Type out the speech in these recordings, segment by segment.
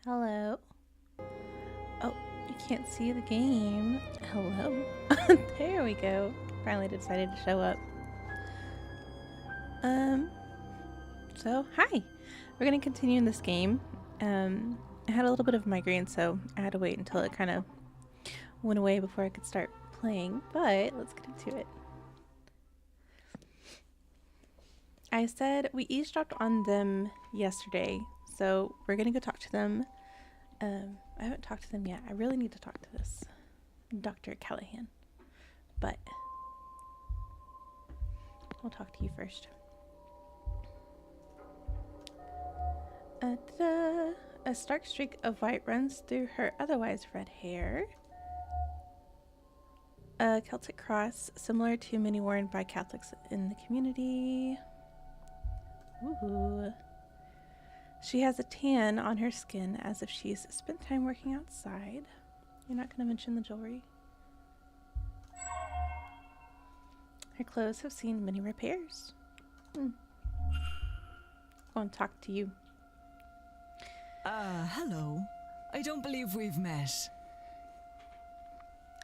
Hello. Oh, you can't see the game. Hello. There we go. Finally decided to show up. Um, hi. We're gonna continue in this game. I had a little bit of migraine, so I had to wait until it kind of went away before I could start playing, but let's get into it. I said we eavesdropped on them yesterday, so we're gonna go talk to them. I haven't talked to them yet. I really need to talk to this Dr. Callahan, but I'll talk to you first. A stark streak of white runs through her otherwise red hair. A Celtic cross, similar to many worn by Catholics in the community. Ooh. She has a tan on her skin as if she's spent time working outside. You're not going to mention the jewelry. Her clothes have seen many repairs. I want to talk to you. Hello. I don't believe we've met.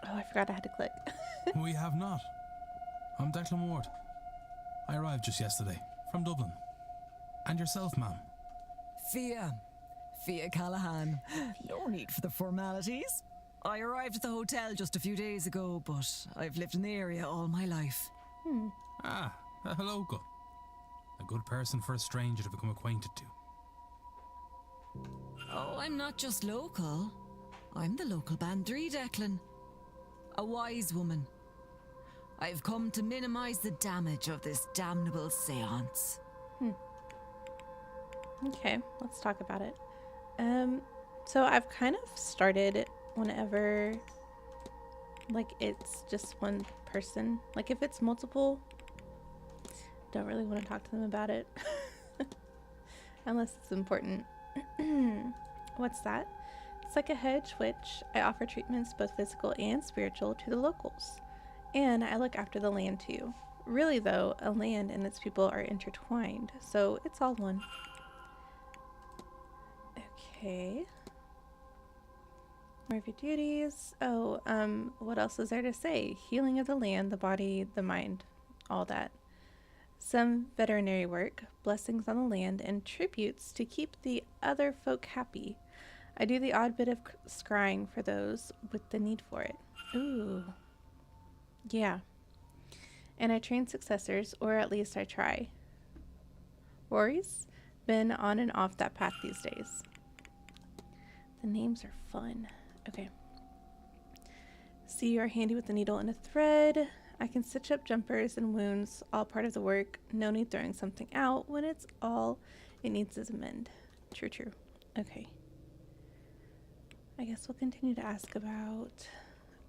Oh, I forgot I had to click. We have not. I'm Declan Ward. I arrived just yesterday, from Dublin. And yourself, ma'am? Fia Callahan. No need for the formalities. I arrived at the hotel just a few days ago, but I've lived in the area all my life. A local. A good person for a stranger to become acquainted to. Oh, I'm not just local. I'm the local bandri, Declan. A wise woman. I've come to minimize the damage of this damnable seance. Okay, let's talk about it. So I've kind of started whenever, like, it's just one person. Like, if it's multiple, don't really want to talk to them about it. Unless it's important. What's that? It's like a hedge which I offer treatments both physical and spiritual to the locals. And I look after the land too. Really though, a land and its people are intertwined, so it's all one. Okay. More of your duties. Oh, what else is there to say? Healing of the land, the body, the mind, all that. Some veterinary work, blessings on the land, and tributes to keep the other folk happy. I do the odd bit of scrying for those with the need for it. Ooh. Yeah. And I train successors, or at least I try. Rory's been on and off that path these days. The names are fun. Okay. See, you're handy with the needle and a thread. I can stitch up jumpers and wounds, all part of the work. No need throwing something out when it's all it needs is a mend. True. Okay. I guess we'll continue to ask about...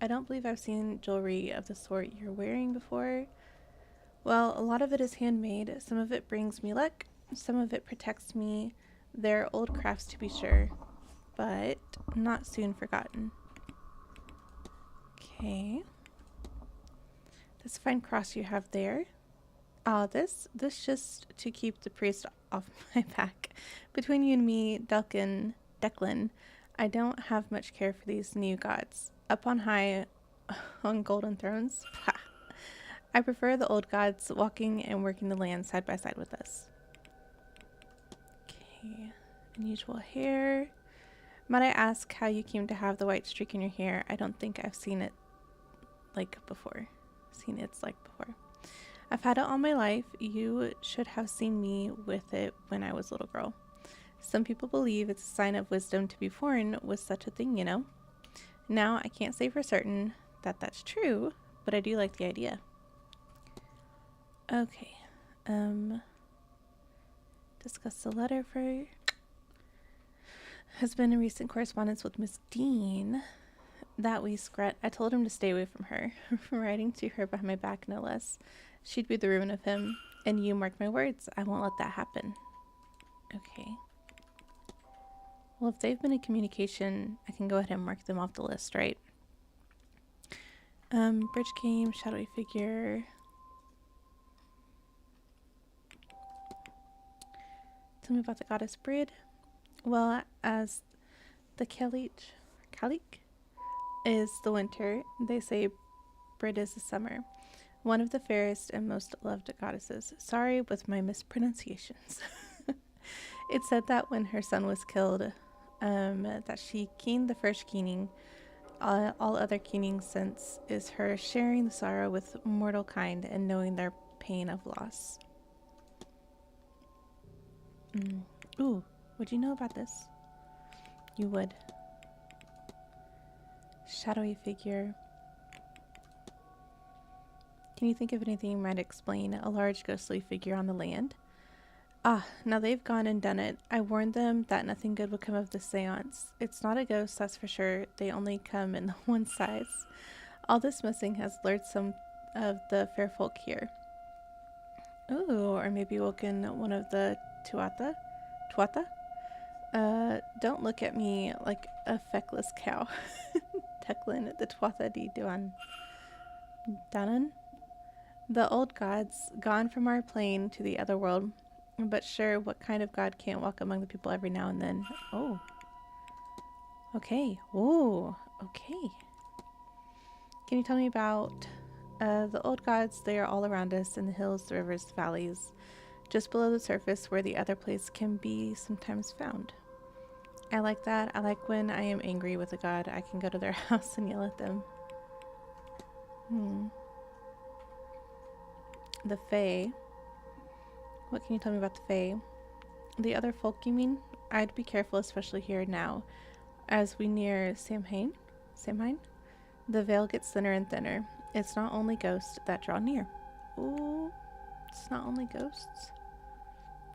I don't believe I've seen jewelry of the sort you're wearing before. Well, a lot of it is handmade. Some of it brings me luck. Some of it protects me. They're old crafts to be sure, but not soon forgotten. Okay. This fine cross you have there. This just to keep the priest off my back. Between you and me, Declan, I don't have much care for these new gods. Up on high, on golden thrones, I prefer the old gods walking and working the land side by side with us. Okay, unusual hair. Might I ask how you came to have the white streak in your hair? I don't think I've seen it before. I've had it all my life. You should have seen me with it when I was a little girl. Some people believe it's a sign of wisdom to be born with such a thing, you know. Now, I can't say for certain that that's true, but I do like the idea. Okay. Discuss the letter for... Has been in recent correspondence with Miss Dean. That wee scrat. I told him to stay away from her. Writing to her behind my back, no less. She'd be the ruin of him. And you mark my words, I won't let that happen. Okay. Well, if they've been in communication, I can go ahead and mark them off the list, right? Bridge game, shadowy figure. Tell me about the goddess Brid. Well, as The Kalik is the winter. They say Brit is the summer. One of the fairest and most loved goddesses. Sorry with my mispronunciations. It said that when her son was killed, that she keened the first keening. All other keening since is her sharing the sorrow with mortal kind and knowing their pain of loss. Ooh, would you know about this? You would. Shadowy figure. Can you think of anything you might explain a large ghostly figure on the land? Ah, now they've gone and done it. I warned them that nothing good would come of this seance. It's not a ghost, that's for sure. They only come in one size. All this missing has lured some of the fair folk here. Ooh, or maybe woken one of the Tuatha? Don't look at me like a feckless cow. Declan, the Tuatha di Danan? The old gods, gone from our plane to the other world. But sure, what kind of god can't walk among the people every now and then? Oh. Okay. Ooh. Okay. Can you tell me about the old gods? They are all around us in the hills, the rivers, the valleys, just below the surface where the other place can be sometimes found. I like that. I like when I am angry with a god, I can go to their house and yell at them. The Fae. What can you tell me about the Fae? The other folk, you mean? I'd be careful, especially here now. As we near Samhain? The veil gets thinner and thinner. It's not only ghosts that draw near. Ooh, it's not only ghosts.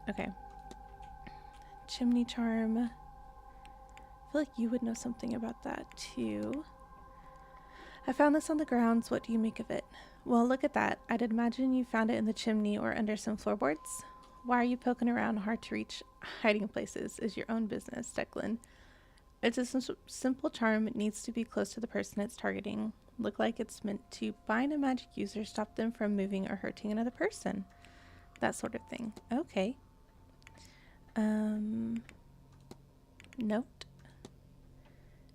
Okay. Chimney charm. I feel like you would know something about that too. I found this on the grounds. What do you make of it? Well, look at that. I'd imagine you found it in the chimney or under some floorboards. Why are you poking around hard to reach hiding places? Is your own business, Declan. It's a simple charm. It needs to be close to the person it's targeting. Look like it's meant to bind a magic user, stop them from moving or hurting another person. That sort of thing. Okay. Note.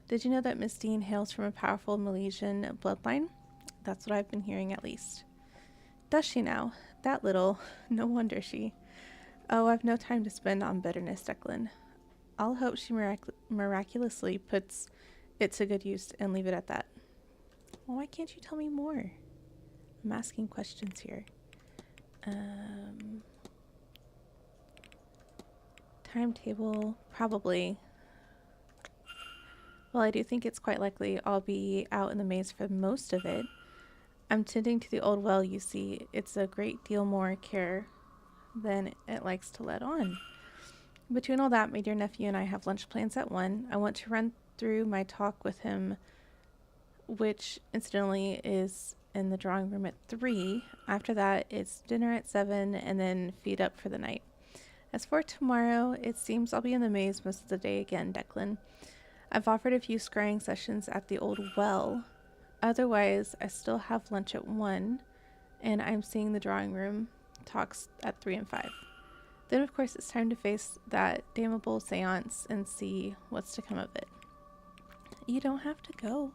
Did you know that Miss Dean hails from a powerful Milesian bloodline? That's what I've been hearing, at least. Does she now? That little. No wonder she. Oh, I've no time to spend on bitterness, Declan. I'll hope she miraculously puts it to good use and leave it at that. Well, why can't you tell me more? I'm asking questions here. Timetable, probably. Well, I do think it's quite likely I'll be out in the maze for most of it. I'm tending to the old well, you see. It's a great deal more care than it likes to let on. Between all that, my dear nephew and I have lunch plans at 1. I want to run through my talk with him, which incidentally is in the drawing room at 3. After that, it's dinner at 7 and then feed up for the night. As for tomorrow, it seems I'll be in the maze most of the day again, Declan. I've offered a few scrying sessions at the old well. Otherwise, I still have lunch at 1, and I'm seeing the drawing room talks at 3 and 5. Then, of course, it's time to face that damnable seance and see what's to come of it. You don't have to go.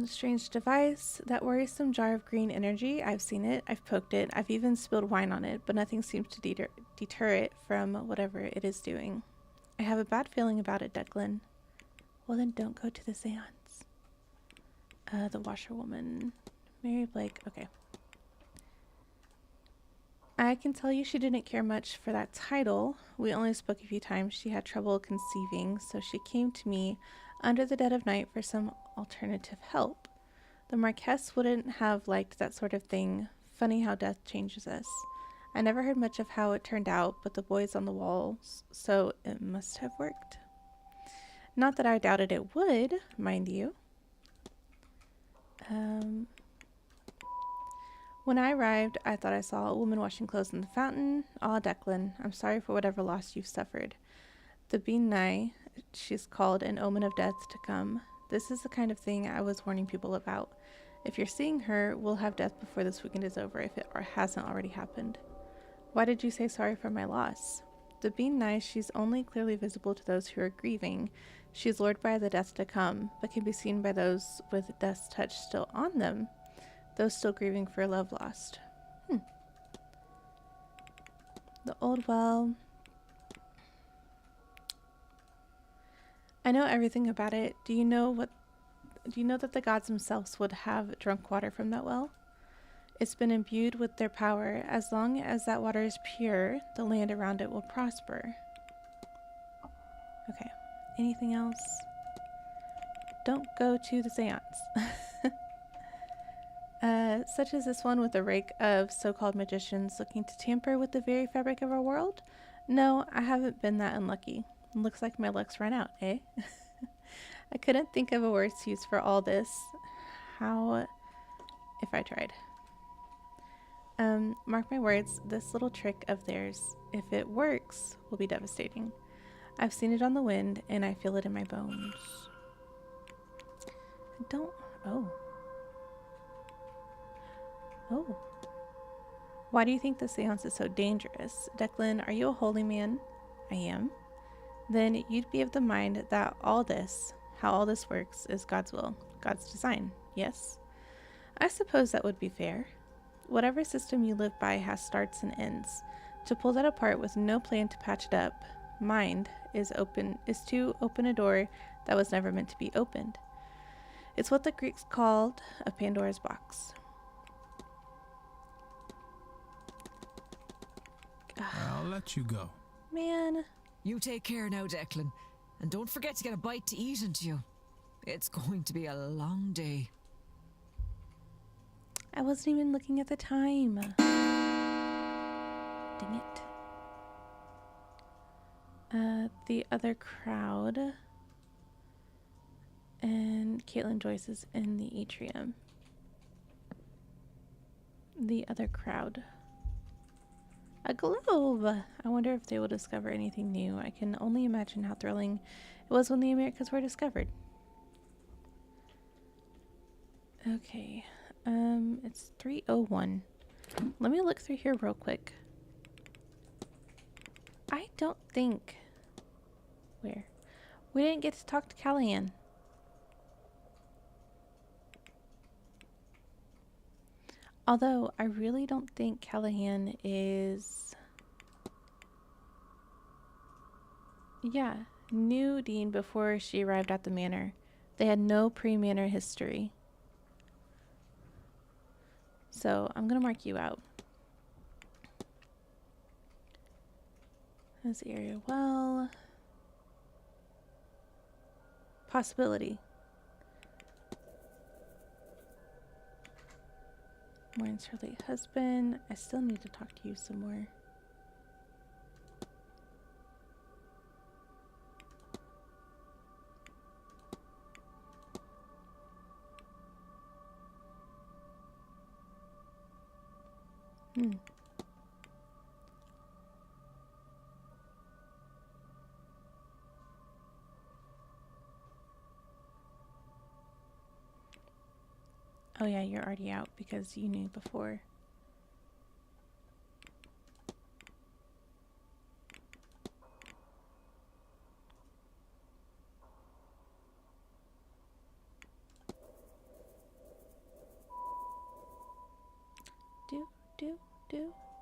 Strange device. That worrisome jar of green energy. I've seen it. I've poked it. I've even spilled wine on it, but nothing seems to deter it from whatever it is doing. I have a bad feeling about it, Declan. Well, then don't go to the seance. The washerwoman. Mary Blake. Okay. I can tell you she didn't care much for that title. We only spoke a few times. She had trouble conceiving, so she came to me under the dead of night for some alternative help. The Marquess wouldn't have liked that sort of thing. Funny how death changes us. I never heard much of how it turned out, but the boy's on the walls, so it must have worked. Not that I doubted it would, mind you. When I arrived, I thought I saw a woman washing clothes in the fountain. Ah, Declan, I'm sorry for whatever loss you've suffered. The Bean she's called an omen of death to come. This is the kind of thing I was warning people about. If you're seeing her, we'll have death before this weekend is over, if it hasn't already happened. Why did you say sorry for my loss? The being nice, she's only clearly visible to those who are grieving. She is lured by the death to come, but can be seen by those with death's touch still on them, those still grieving for a love lost. The old well. I know everything about it. Do you know that the gods themselves would have drunk water from that well? It's been imbued with their power. As long as that water is pure, the land around it will prosper. Okay. Anything else? Don't go to the seance. Such as this one with a rake of so-called magicians looking to tamper with the very fabric of our world? No, I haven't been that unlucky. Looks like my luck's run out, eh? I couldn't think of a worse use for all this. How if I tried? Mark my words, this little trick of theirs, if it works, will be devastating. I've seen it on the wind, and I feel it in my bones. Oh. Why do you think the seance is so dangerous? Declan, are you a holy man? I am. Then you'd be of the mind that how all this works, is God's will, God's design, yes? I suppose that would be fair. Whatever system you live by has starts and ends. To pull that apart with no plan to patch it up, is to open a door that was never meant to be opened. It's what the Greeks called a Pandora's box. I'll let you go. Man. You take care now, Declan. And don't forget to get a bite to eat into you. It's going to be a long day. I wasn't even looking at the time. Dang it. The other crowd. And Caitlin Joyce is in the atrium. The other crowd. A globe! I wonder if they will discover anything new. I can only imagine how thrilling it was when the Americas were discovered. Okay. It's 3:01. Let me look through here real quick. I don't think... Where? We didn't get to talk to Callahan. Although, I really don't think Callahan is... Yeah, knew Dean before she arrived at the manor. They had no pre-manor history. So, I'm gonna mark you out. This area well. Possibility. Mourns her late husband. I still need to talk to you some more. Oh yeah, you're already out because you knew before.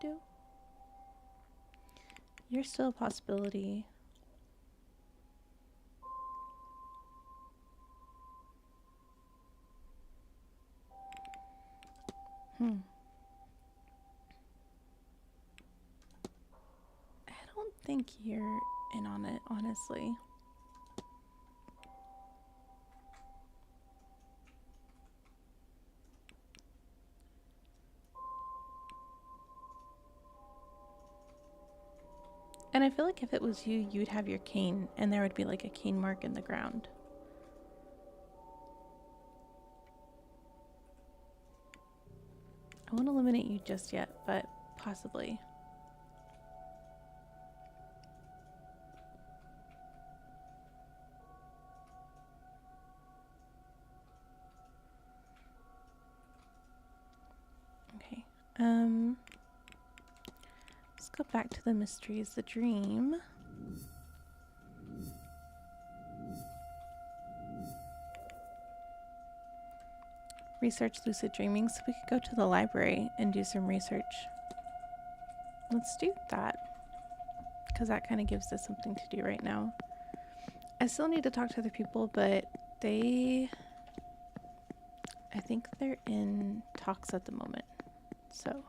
Do. You're still a possibility. I don't think you're in on it, honestly. And I feel like if it was you, you'd have your cane, and there would be like a cane mark in the ground. I won't eliminate you just yet, but possibly. Okay. Let's go back to the mysteries, the dream. Research lucid dreaming, so we could go to the library and do some research. Let's do that, because that kind of gives us something to do right now. I still need to talk to other people, but I think they're in talks at the moment. So,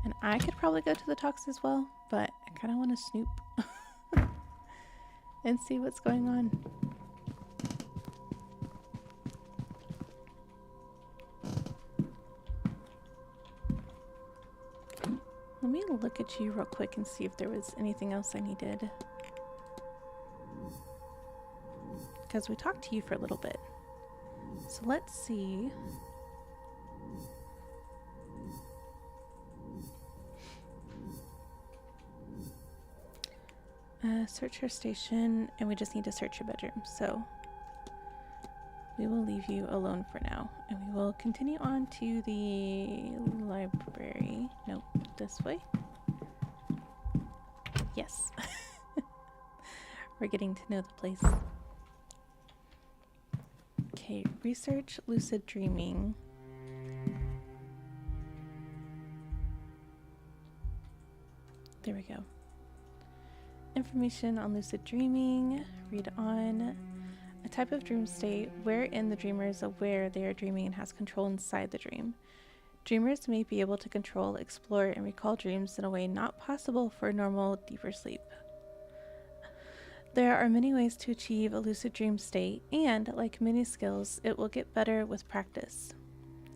and I could probably go to the talks as well, but I kind of want to snoop and see what's going on. Let me look at you real quick and see if there was anything else I needed. Because we talked to you for a little bit. So let's see. Search her station, and we just need to search your bedroom. So we will leave you alone for now, and we will continue on to the library. Nope, this way. Yes. We're getting to know the place. Okay, research lucid dreaming. There we go. Information on lucid dreaming. Read on. A type of dream state wherein the dreamer is aware they are dreaming and has control inside the dream. Dreamers may be able to control, explore, and recall dreams in a way not possible for normal, deeper sleep. There are many ways to achieve a lucid dream state, and, like many skills, it will get better with practice.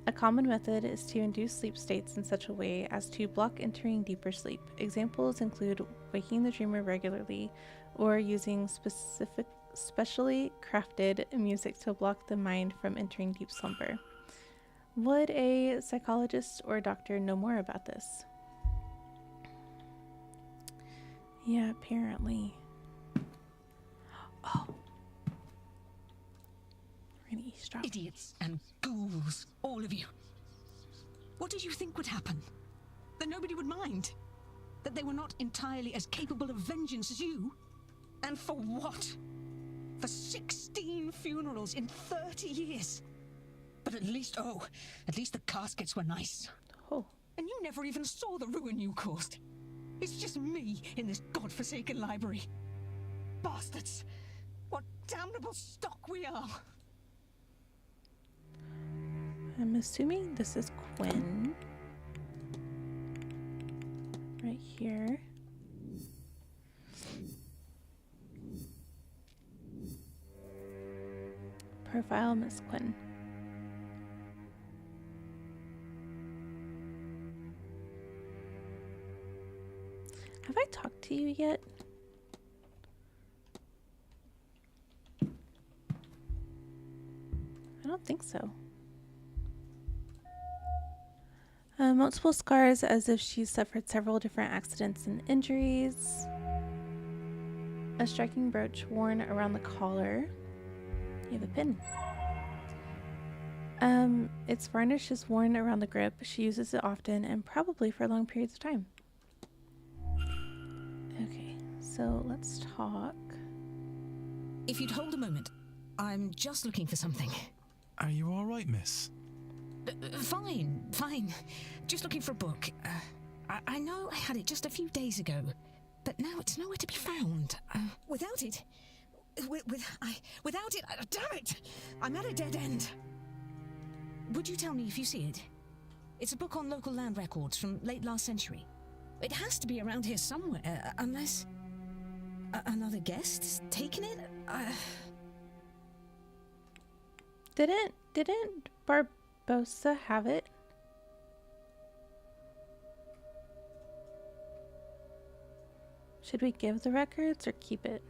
A common method is to induce sleep states in such a way as to block entering deeper sleep. Examples include waking the dreamer regularly, or using specially crafted music to block the mind from entering deep slumber. Would a psychologist or doctor know more about this? Yeah, apparently. Oh. We're gonna eavesdrop. Idiots and ghouls, all of you. What did you think would happen? That nobody would mind? That they were not entirely as capable of vengeance as you? And for what? For 16 funerals in 30 years. But at least the caskets were nice. Oh. And you never even saw the ruin you caused. It's just me in this godforsaken library. Bastards! What damnable stock we are! I'm assuming this is Quinn. Right here. Profile Miss Quinn. Have I talked to you yet? I don't think so. Multiple scars as if she suffered several different accidents and injuries. A striking brooch worn around the collar. You have a pin. Its varnish is worn around the grip. She uses it often and probably for long periods of time. Okay, so let's talk. If you'd hold a moment, I'm just looking for something. Are you all right, miss? Fine. Just looking for a book. I know I had it just a few days ago, but now it's nowhere to be found. Without it, damn it! I'm at a dead end. Would you tell me if you see it? It's a book on local land records from late last century. It has to be around here somewhere, unless another guest has taken it. Didn't Barbosa have it? Should we give the records or keep it?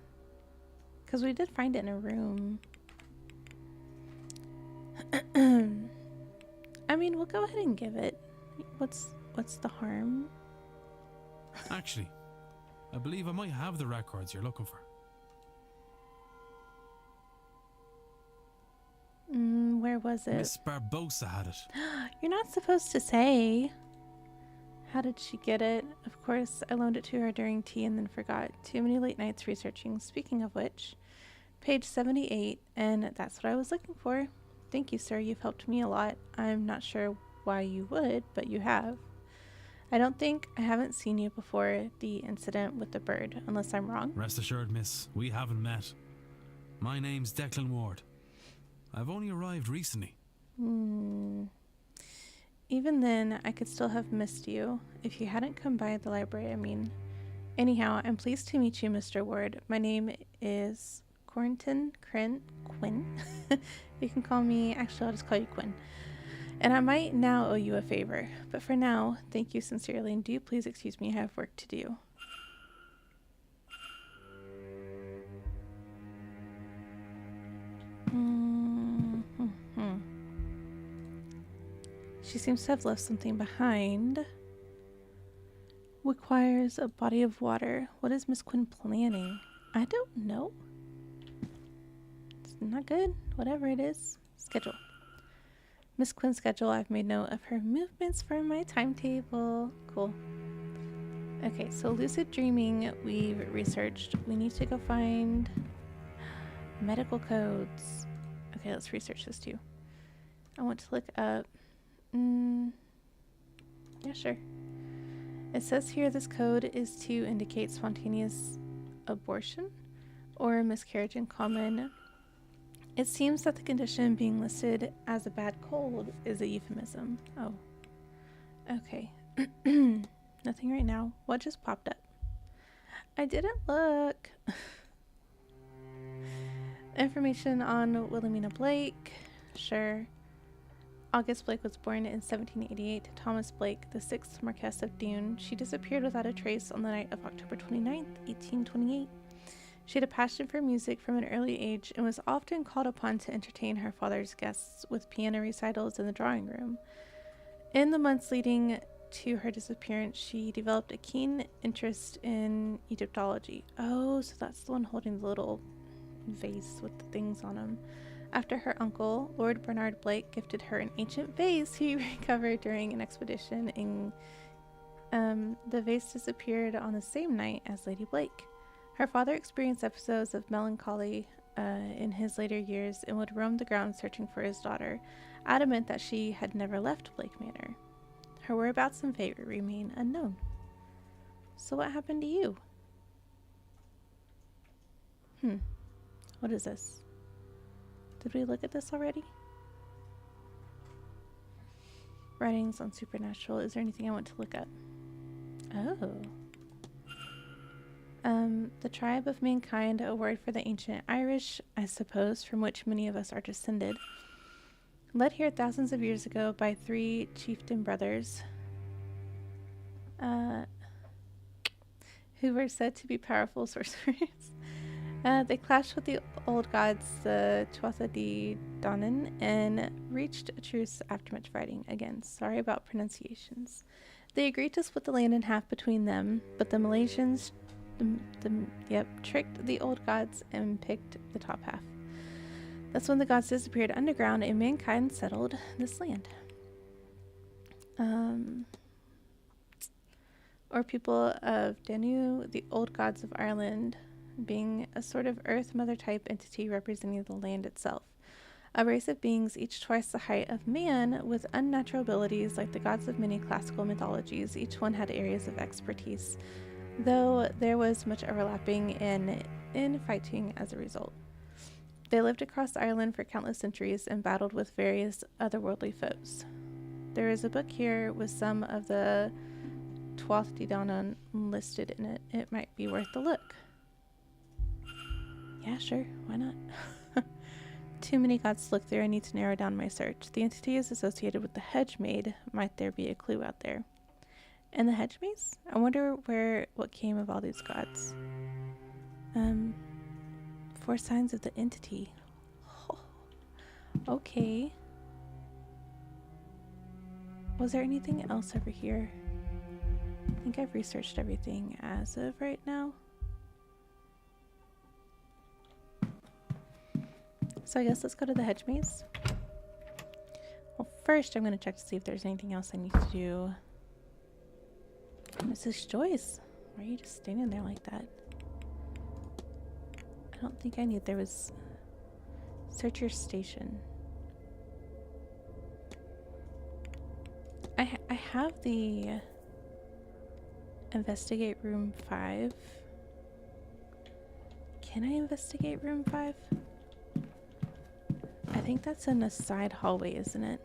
Because we did find it in a room. I mean, we'll go ahead and give it. What's the harm? Actually, I believe I might have the records you're looking for. Where was it? Miss Barbosa had it. You're not supposed to say. How did she get it? Of course, I loaned it to her during tea and then forgot. Too many late nights researching. Speaking of which, page 78, and that's what I was looking for. Thank you, sir. You've helped me a lot. I'm not sure why you would, but you have. I don't think I haven't seen you before the incident with the bird, unless I'm wrong. Rest assured, miss, we haven't met. My name's Declan Ward. I've only arrived recently. Even then, I could still have missed you if you hadn't come by the library, I mean. Anyhow, I'm pleased to meet you, Mr. Ward. My name is Quinn. You can call me, actually, I'll just call you Quinn. And I might now owe you a favor, but for now, thank you sincerely, and do please excuse me, I have work to do. She seems to have left something behind. Requires a body of water. What is Miss Quinn planning? I don't know. It's not good. Whatever it is. Schedule. Miss Quinn's schedule. I've made note of her movements for my timetable. Cool. Okay, so lucid dreaming we've researched. We need to go find medical codes. Okay, let's research this too. I want to look up... yeah, sure. It says here this code is to indicate spontaneous abortion or miscarriage in common. It seems that the condition being listed as a bad cold is a euphemism. Oh. Okay. Nothing right now. What just popped up? I didn't look. Information on Wilhelmina Blake. Sure. August Blake was born in 1788 to Thomas Blake, the 6th Marquess of Doon. She disappeared without a trace on the night of October 29th, 1828. She had a passion for music from an early age and was often called upon to entertain her father's guests with piano recitals in the drawing room. In the months leading to her disappearance, she developed a keen interest in Egyptology. Oh, so that's the one holding the little vase with the things on them. After her uncle, Lord Bernard Blake, gifted her an ancient vase he recovered during an expedition, the vase disappeared on the same night as Lady Blake. Her father experienced episodes of melancholy in his later years and would roam the grounds searching for his daughter, adamant that she had never left Blake Manor. Her whereabouts and fate remain unknown. So what happened to you? What is this? Did we look at this already? Writings on supernatural. Is there anything I want to look up? Oh. The tribe of mankind, a word for the ancient Irish, I suppose, from which many of us are descended. Led here thousands of years ago by 3 chieftain brothers, who were said to be powerful sorcerers. They clashed with the old gods, the Tuatha De Danann, and reached a truce after much fighting. Again, sorry about pronunciations. They agreed to split the land in half between them, but the Malaysians tricked the old gods and picked the top half. That's when the gods disappeared underground and mankind settled this land. Or people of Danu, the old gods of Ireland, being a sort of earth mother type entity representing the land itself. A race of beings each twice the height of man with unnatural abilities like the gods of many classical mythologies. Each one had areas of expertise, though there was much overlapping and infighting as a result. They lived across Ireland for countless centuries and battled with various otherworldly foes. There is a book here with some of the Tuatha De Danann listed in it. It might be worth a look. Yeah, sure. Why not? Too many gods to look through. I need to narrow down my search. The entity is associated with the hedge maid. Might there be a clue out there? And the hedge maze? I wonder what came of all these gods. 4 signs of the entity. Oh, okay. Was there anything else over here? I think I've researched everything as of right now. So I guess let's go to the hedge maze. Well, first I'm going to check to see if there's anything else I need to do Mrs. Joyce, why are you just standing there like that? I don't think I knew there was search your station. I have the investigate room 5. Can I investigate room 5? I think that's in a side hallway, isn't it?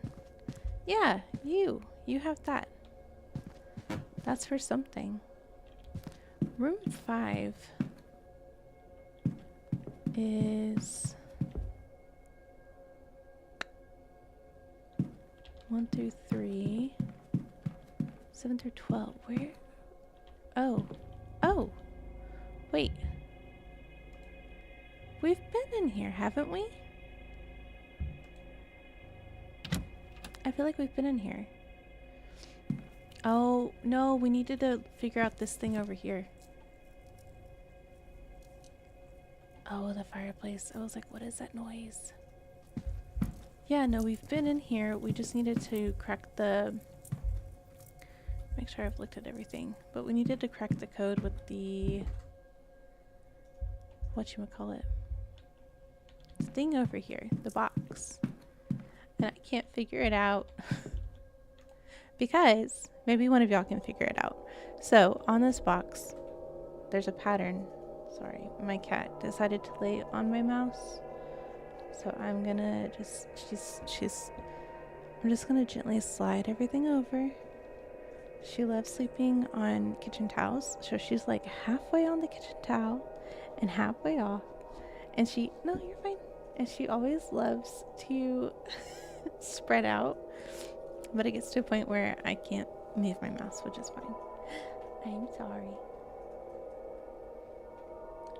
Yeah, you have that. That's for something. Room 5 is 1 through 3, 7 through 12. Where? Oh, wait. We've been in here, haven't we? I feel like we've been in here. Oh, no, we needed to figure out this thing over here. Oh, the fireplace. I was like, what is that noise? Yeah, no, we've been in here. We just needed to crack the... Make sure I've looked at everything. But we needed to crack the code with the... whatchamacallit? This thing over here. The box. And I can't figure it out. Because maybe one of y'all can figure it out. So, on this box, there's a pattern. Sorry, my cat decided to lay on my mouse. So I'm gonna just, I'm just gonna gently slide everything over. She loves sleeping on kitchen towels. So she's like halfway on the kitchen towel and halfway off. And no, you're fine. And she always loves to spread out. But it gets to a point where I can't move my mouse, which is fine. I'm sorry.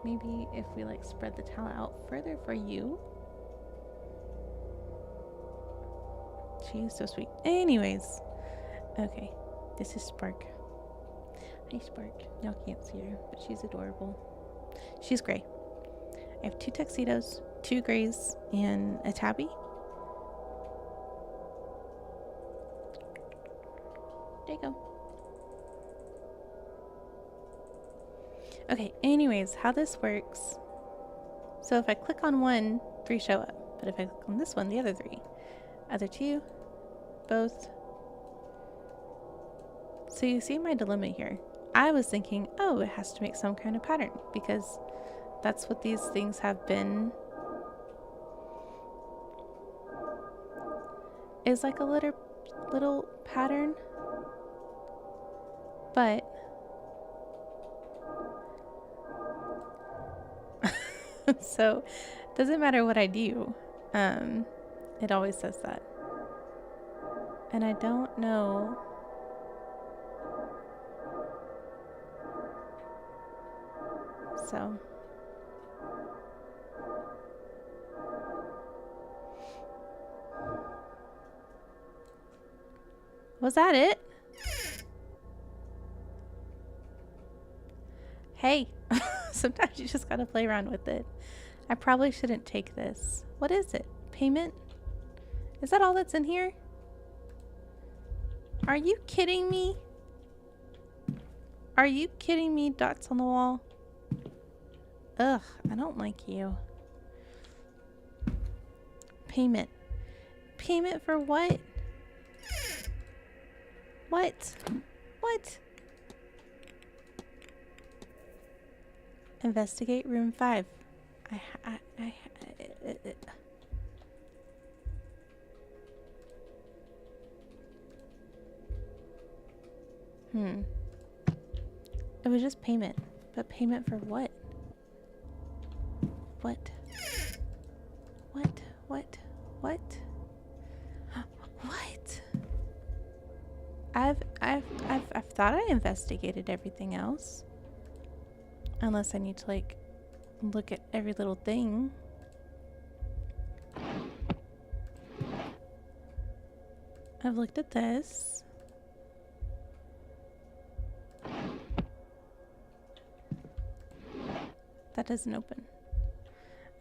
Maybe if we like spread the towel out further for you. She's so sweet. Anyways. Okay. This is Spark. Hi, Spark. Y'all can't see her, but she's adorable. She's gray. I have 2 tuxedos, 2 grays, and a tabby. There you go. Okay, anyways, how this works. So if I click on one, 3 show up. But if I click on this one, the other 3. Other 2, both. So you see my dilemma here. I was thinking, oh, it has to make some kind of pattern. Because that's what these things have been. Is like a little pattern. But so doesn't matter what I do, it always says that, and I don't know. So was that it? Hey, sometimes you just gotta play around with it. I probably shouldn't take this. What is it? Payment? Is that all that's in here? Are you kidding me? Are you kidding me? Dots on the wall. Ugh, I don't like you. Payment. Payment for what? What? What? Investigate room 5. It was just payment. But payment for what? What? What? What? What? What? I've thought I investigated everything else. Unless I need to like look at every little thing. I've looked at this. That doesn't open.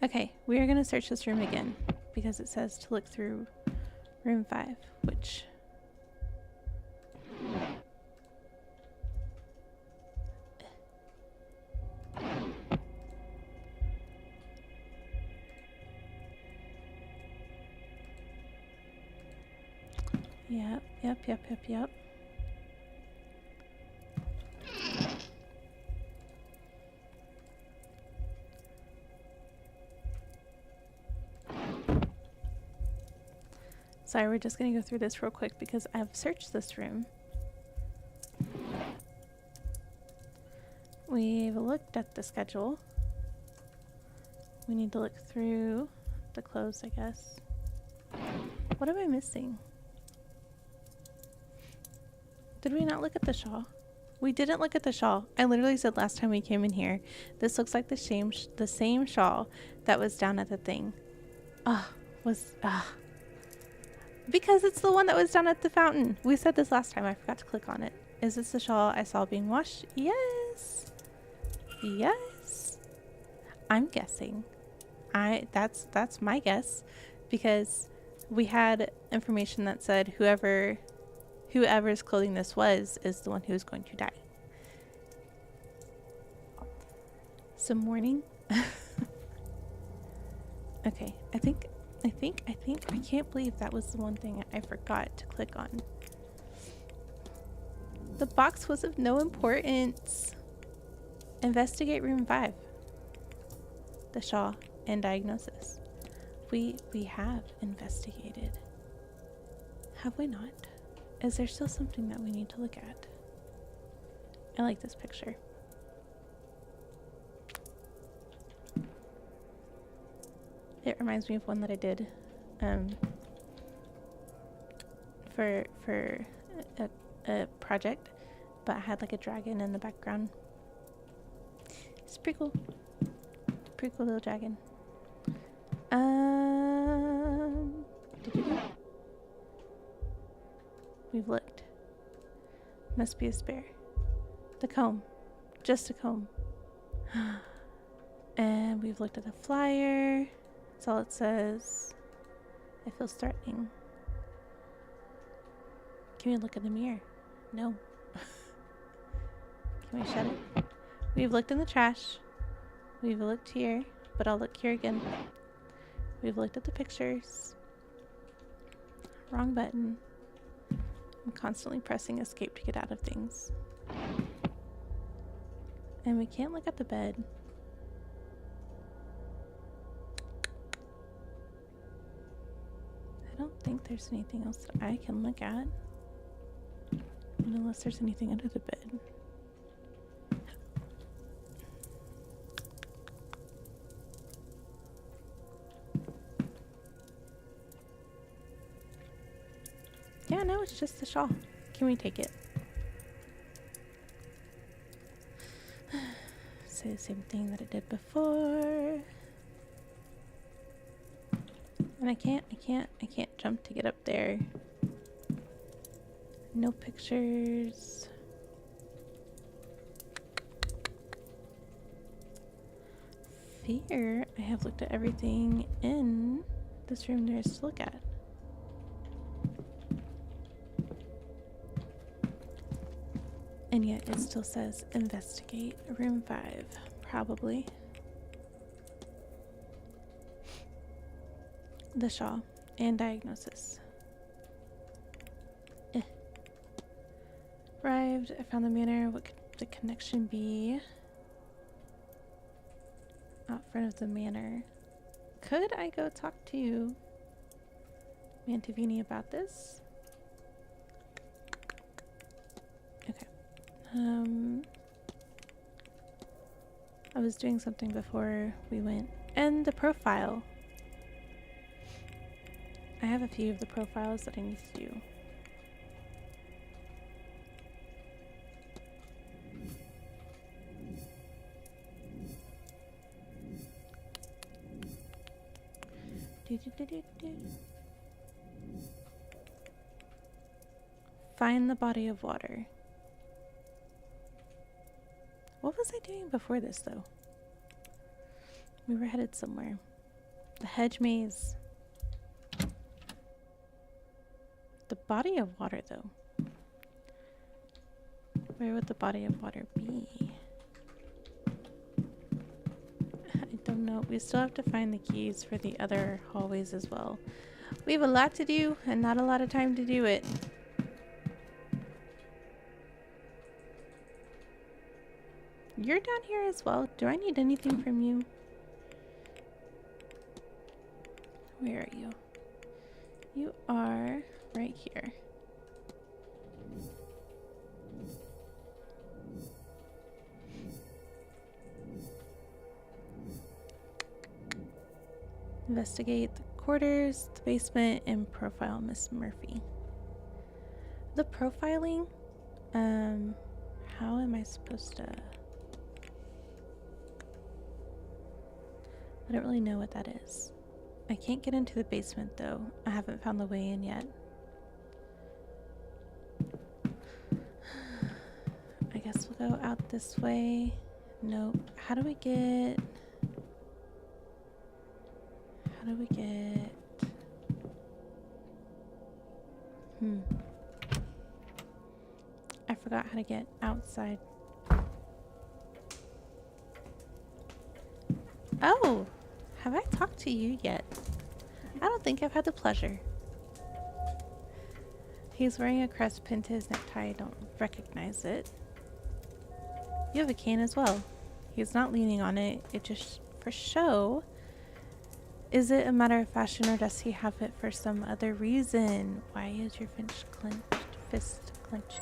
Okay, we are going to search this room again because it says to look through room 5, which Yep. Sorry, we're just gonna go through this real quick because I've searched this room. We've looked at the schedule. We need to look through the clothes, I guess. What am I missing? Did we not look at the shawl? We didn't look at the shawl. I literally said last time we came in here, this looks like the same shawl that was down at the thing. Because it's the one that was down at the fountain. We said this last time. I forgot to click on it. Is this the shawl I saw being washed? Yes. Yes. I'm guessing. That's my guess, because we had information that said whoever's clothing this was is the one who is going to die. Some mourning. Okay, I can't believe that was the one thing I forgot to click on. The box was of no importance. Investigate room 5. The shawl and diagnosis. We have investigated. Have we not? Is there still something that we need to look at? I like this picture. It reminds me of one that I did for a project, but I had like a dragon in the background. It's pretty cool. Pretty cool little dragon. We've looked. Must be a spare. The comb. Just a comb. And we've looked at the flyer. That's all it says. It feels threatening. Can we look in the mirror? No. Can we shut it? We've looked in the trash. We've looked here, but I'll look here again. We've looked at the pictures. Wrong button. I'm constantly pressing escape to get out of things. And we can't look at the bed. I don't think there's anything else that I can look at. Unless there's anything under the bed. Yeah, no, it's just the shawl. Can we take it? Say the same thing that it did before. And I can't jump to get up there. No pictures. Fear. I have looked at everything in this room there is to look at. And yet it still says investigate room 5, probably. The shawl and diagnosis. Arrived. I found the manor. What could the connection be? Out front of the manor. Could I go talk to Mantavini about this? Okay. I was doing something before we went. And the profile. I have a few of the profiles that I need to do. Find the body of water. What was I doing before this, though? We were headed somewhere. The hedge maze. The body of water, though. Where would the body of water be? I don't know. We still have to find the keys for the other hallways as well. We have a lot to do and not a lot of time to do it. You're down here as well. Do I need anything from you? Where are you? You are right here. Investigate the quarters, the basement, and profile Miss Murphy. The profiling? How am I supposed to... I don't really know what that is. I can't get into the basement though. I haven't found the way in yet. I guess we'll go out this way. Nope. How do we get... I forgot how to get outside. Oh! Have I talked to you yet? I don't think I've had the pleasure. He's wearing a crest pinned to his necktie. I don't recognize it. You have a cane as well. He's not leaning on it. It just for show. Is it a matter of fashion or does he have it for some other reason? Why is your fist clenched?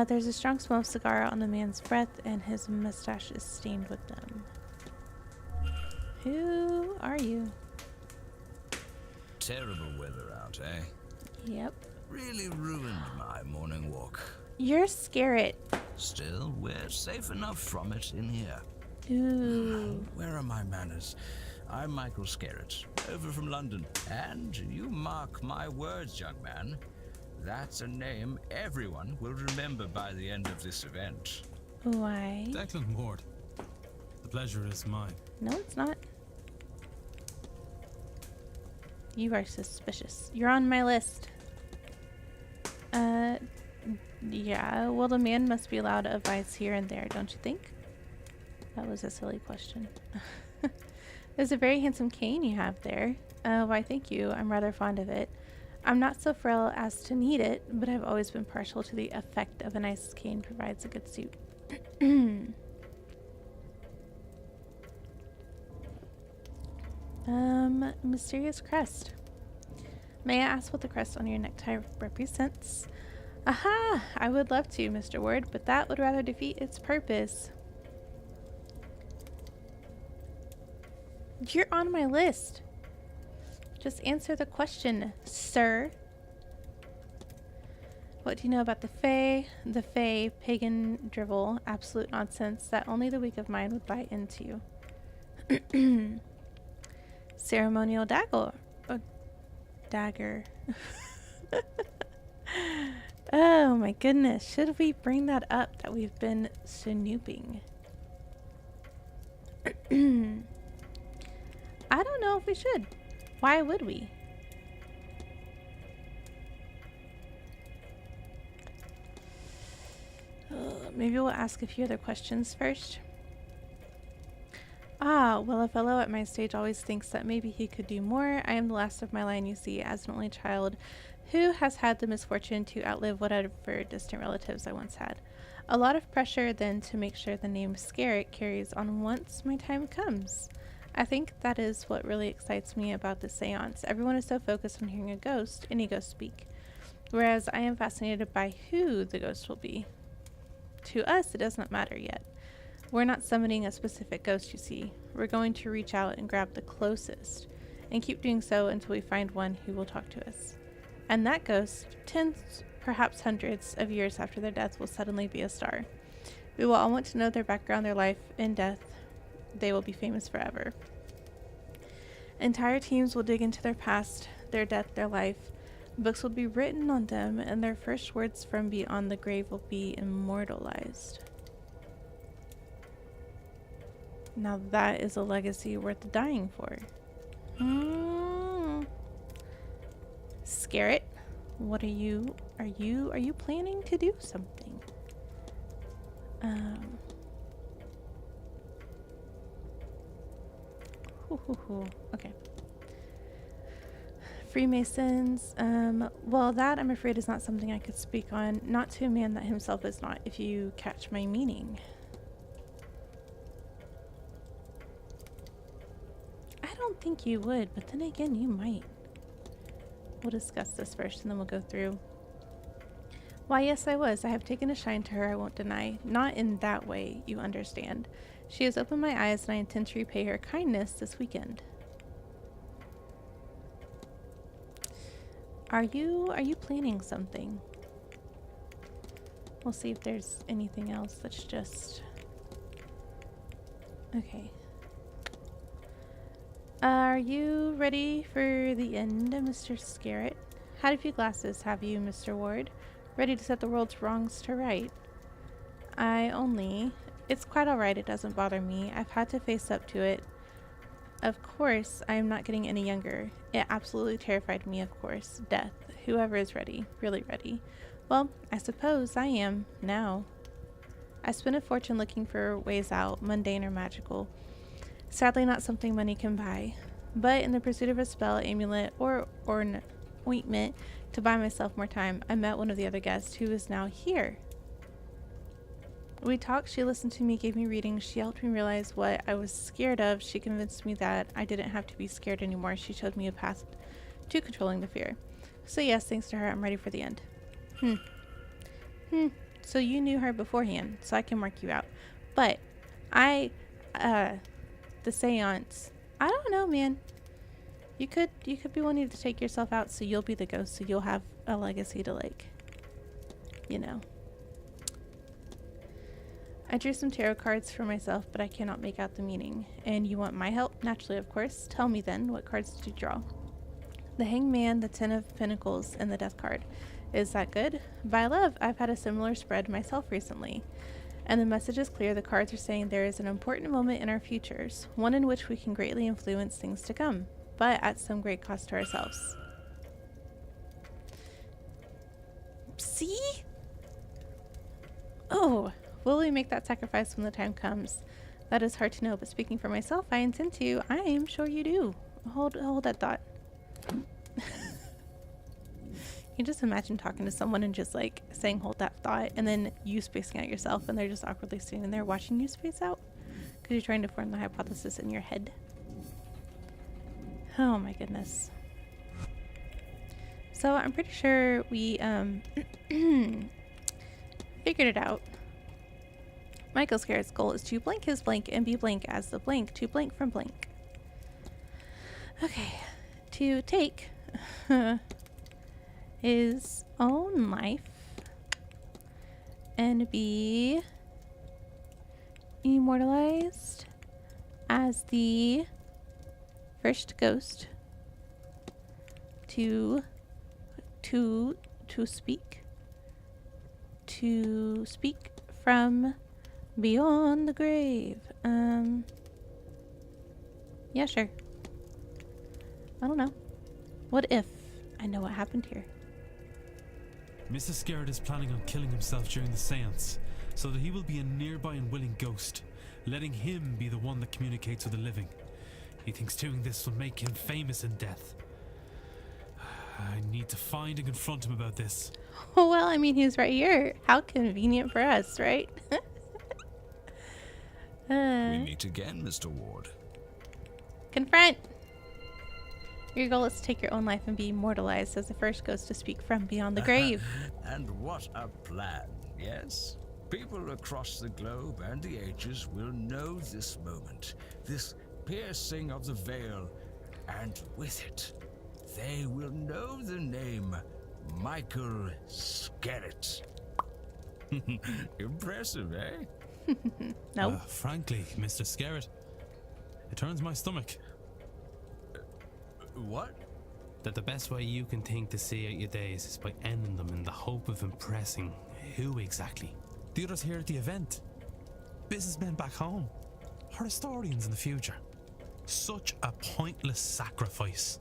There's a strong smell of cigar on the man's breath and his mustache is stained with them. Who are you? Terrible weather out, eh? Yep. Really ruined my morning walk. You're scared. Still, we're safe enough from it in here. Ooh. Where are my manners? I'm Michael Scarrett, over from London. And you mark my words, young man. That's a name everyone will remember by the end of this event. Why? Declan Ward. The pleasure is mine. No, it's not. You are suspicious. You're on my list. Yeah, well, the man must be allowed advice here and there, don't you think? That was a silly question. There's a very handsome cane you have there. Why, thank you. I'm rather fond of it. I'm not so frail as to need it, but I've always been partial to the effect of a nice cane provides a good suit. Mysterious crest. May I ask what the crest on your necktie represents? Aha! I would love to, Mr. Ward, but that would rather defeat its purpose. You're on my list. Just answer the question, sir. What do you know about the Fae? The Fae, pagan drivel, absolute nonsense that only the weak of mind would buy into. Ceremonial dagger. Oh, dagger. Oh my goodness. Should we bring that up that we've been snooping? I don't know if we should. Why would we? Maybe we'll ask a few other questions first. Ah, well, a fellow at my stage always thinks that maybe he could do more. I am the last of my line, you see, as an only child who has had the misfortune to outlive whatever distant relatives I once had. A lot of pressure then to make sure the name Scarrett carries on once my time comes. I think that is what really excites me about the seance. Everyone is so focused on hearing a ghost, any ghost speak, whereas I am fascinated by who the ghost will be. To us, it does not matter yet. We're not summoning a specific ghost, you see. We're going to reach out and grab the closest, and keep doing so until we find one who will talk to us. And that ghost, tens, perhaps hundreds of years after their death, will suddenly be a star. We will all want to know their background, their life, and death. They will be famous forever. Entire teams will dig into their past, their death, their life. Books will be written on them, and their first words from beyond the grave will be immortalized. Now that is a legacy worth dying for. Scarrett, what are you planning to do something? Okay. Freemasons. Well, that I'm afraid is not something I could speak on. Not to a man that himself is not, if you catch my meaning. I don't think you would, but then again, you might. We'll discuss this first and then we'll go through. Why, yes, I was. I have taken a shine to her, I won't deny. Not in that way, you understand. She has opened my eyes and I intend to repay her kindness this weekend. Are you planning something? We'll see if there's anything else that's just... Okay. Are you ready for the end, Mr. Scarrett? Had a few glasses, have you, Mr. Ward? Ready to set the world's wrongs to right? It's quite alright, it doesn't bother me. I've had to face up to it. Of course, I am not getting any younger. It absolutely terrified me, of course. Death. Whoever is ready. Really ready. Well, I suppose I am, now. I spent a fortune looking for ways out, mundane or magical. Sadly not something money can buy. But in the pursuit of a spell, amulet, or ointment to buy myself more time, I met one of the other guests who is now here. We talked, she listened to me, gave me readings, she helped me realize what I was scared of, she convinced me that I didn't have to be scared anymore, she showed me a path to controlling the fear. So yes, thanks to her, I'm ready for the end. So you knew her beforehand, so I can mark you out. But, the seance, I don't know, man. You could be wanting to take yourself out so you'll be the ghost, so you'll have a legacy to, like, you know. I drew some tarot cards for myself, but I cannot make out the meaning. And you want my help? Naturally, of course. Tell me then, what cards did you draw? The Hangman, the Ten of Pentacles, and the Death card. Is that good? By love, I've had a similar spread myself recently. And the message is clear. The cards are saying there is an important moment in our futures, one in which we can greatly influence things to come, but at some great cost to ourselves. See? Oh, will we make that sacrifice when the time comes? That is hard to know, but speaking for myself, I intend to. I am sure you do. Hold that thought. You just imagine talking to someone and just like saying hold that thought, and then you spacing out yourself, and they're just awkwardly standing there watching you space out because you're trying to form the hypothesis in your head. Oh my goodness. So I'm pretty sure we figured it out. Michael Scarrett's goal is to blank his blank and be blank as the blank to blank from blank. Okay, to take his own life and be immortalized as the first ghost to speak from beyond the grave. Yeah, sure. I don't know. What if I know what happened here? Mr. Scarrett is planning on killing himself during the seance, so that he will be a nearby and willing ghost, letting him be the one that communicates with the living. He thinks doing this will make him famous in death. I need to find and confront him about this. Oh, well, I mean, he's right here. How convenient for us, right? We meet again, Mr. Ward. Confront! Your goal is to take your own life and be immortalized as the first ghost to speak from beyond the grave. And what a plan, yes? People across the globe and the ages will know this moment, this piercing of the veil, and with it, they will know the name Michael Scarrett. Impressive, eh? No. Frankly, Mr. Scarrett, it turns my stomach. What? That the best way you can think to see out your days is by ending them in the hope of impressing who exactly? The others here at the event, businessmen back home, or historians in the future. Such a pointless sacrifice,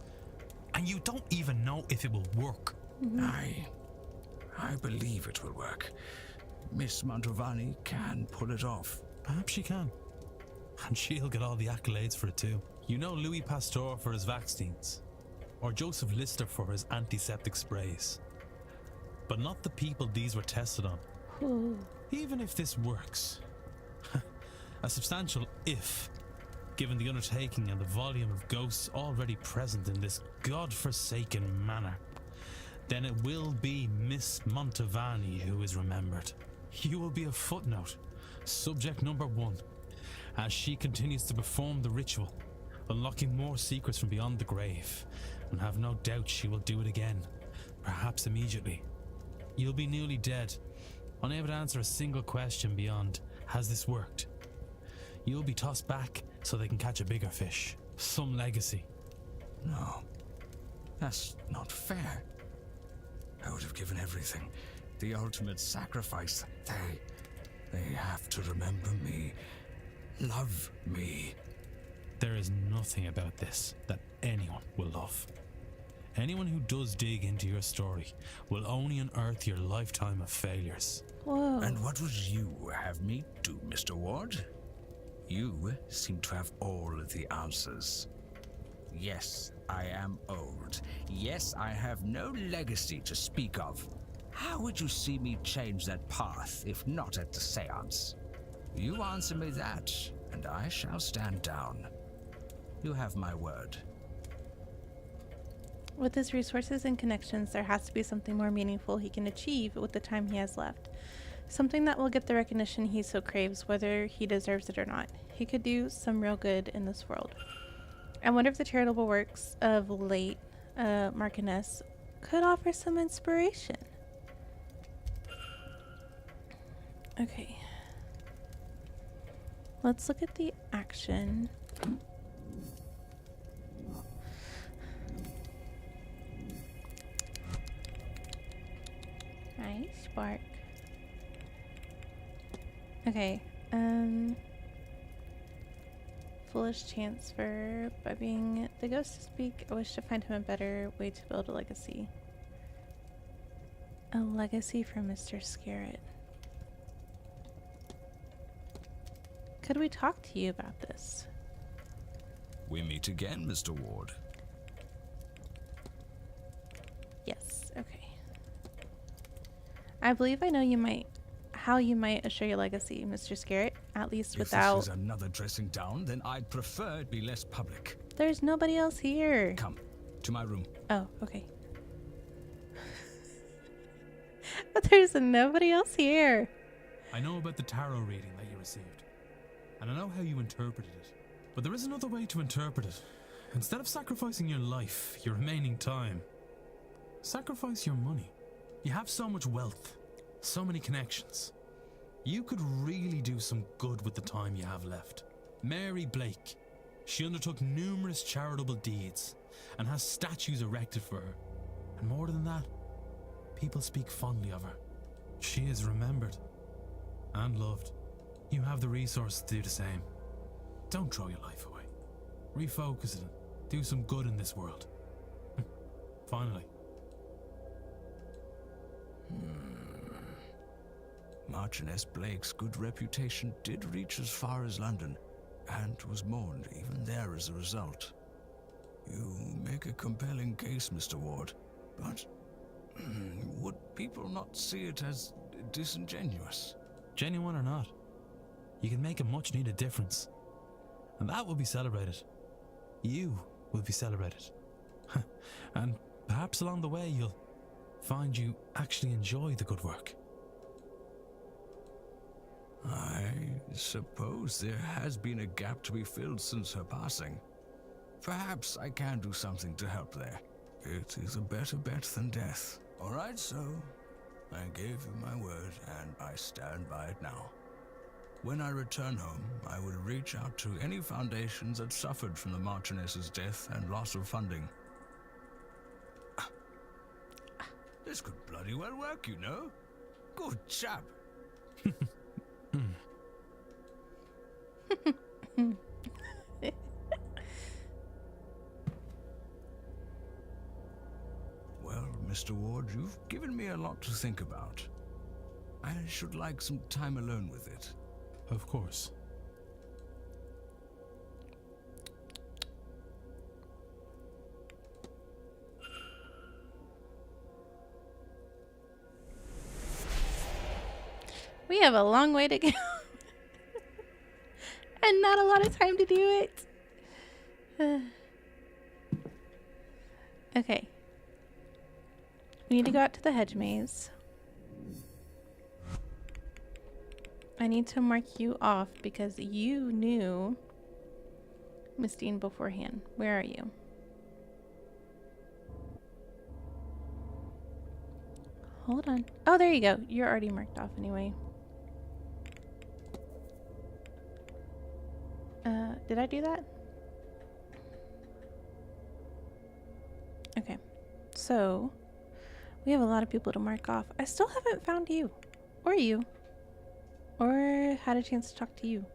and you don't even know if it will work. I believe it will work. Miss Mantovani can pull it off. Perhaps she can, and she'll get all the accolades for it too. You know Louis Pasteur for his vaccines. or Joseph Lister for his antiseptic sprays. But not the people these were tested on. Ooh. Even if this works, a substantial if, given the undertaking and the volume of ghosts already present in this god-forsaken manor, then it will be Miss Montevani who is remembered. You will be a footnote, subject number 1, as she continues to perform the ritual, unlocking more secrets from beyond the grave, and have no doubt she will do it again, perhaps immediately. You'll be newly dead, unable to answer a single question beyond, has this worked? You'll be tossed back so they can catch a bigger fish. Some legacy. No, that's not fair. I would have given everything. The ultimate sacrifice. They have to remember me. Love me. There is nothing about this that anyone will love. Anyone who does dig into your story will only unearth your lifetime of failures. Whoa. And what would you have me do, Mr. Ward? You seem to have all of the answers. Yes, I am old. Yes, I have no legacy to speak of. How would you see me change that path if not at the seance? You answer me that, and I shall stand down. You have my word. With his resources and connections, there has to be something more meaningful he can achieve with the time he has left. Something that will get the recognition he so craves, whether he deserves it or not. He could do some real good in this world. I wonder if the charitable works of late Marchioness could offer some inspiration. Okay. Let's look at the action. Nice spark. Okay. Foolish chance for by being the ghost to speak. I wish to find him a better way to build a legacy. A legacy for Mr. Scarrett. Could we talk to you about this? We meet again, Mr. Ward. Yes, okay. I believe I know how you might assure your legacy, Mr. Scarrett, at least If without... this is another dressing down, then I'd prefer it be less public. There's nobody else here. Come, to my room. Oh, okay. But there's nobody else here. I know about the tarot reading that you received, and I know how you interpreted it. But there is another way to interpret it. Instead of sacrificing your life, your remaining time, sacrifice your money. You have so much wealth, so many connections. You could really do some good with the time you have left. Mary Blake, she undertook numerous charitable deeds and has statues erected for her. And more than that, people speak fondly of her. She is remembered and loved. You have the resources to do the same. Don't throw your life away. Refocus it and do some good in this world. Finally. Marchioness Blake's good reputation did reach as far as London, and was mourned even there as a result. You make a compelling case, Mr. Ward, but would people not see it as disingenuous? Genuine or not, you can make a much needed difference. And that will be celebrated. You will be celebrated. And perhaps along the way you'll find you actually enjoy the good work. I suppose there has been a gap to be filled since her passing. Perhaps I can do something to help there. It is a better bet than death. All right, so I gave you my word, and I stand by it now. When I return home, I will reach out to any foundations that suffered from the Marchioness's death and loss of funding. This could bloody well work, you know. Good chap. Well, Mr. Ward, you've given me a lot to think about. I should like some time alone with it. Of course. We have a long way to go. And not a lot of time to do it. Okay. We need to go out to the hedge maze. I need to mark you off because you knew Mistine beforehand. Where are you? Hold on. Oh, there you go. You're already marked off anyway. Did I do that? Okay. So, we have a lot of people to mark off. I still haven't found you. Or you. Or had a chance to talk to you.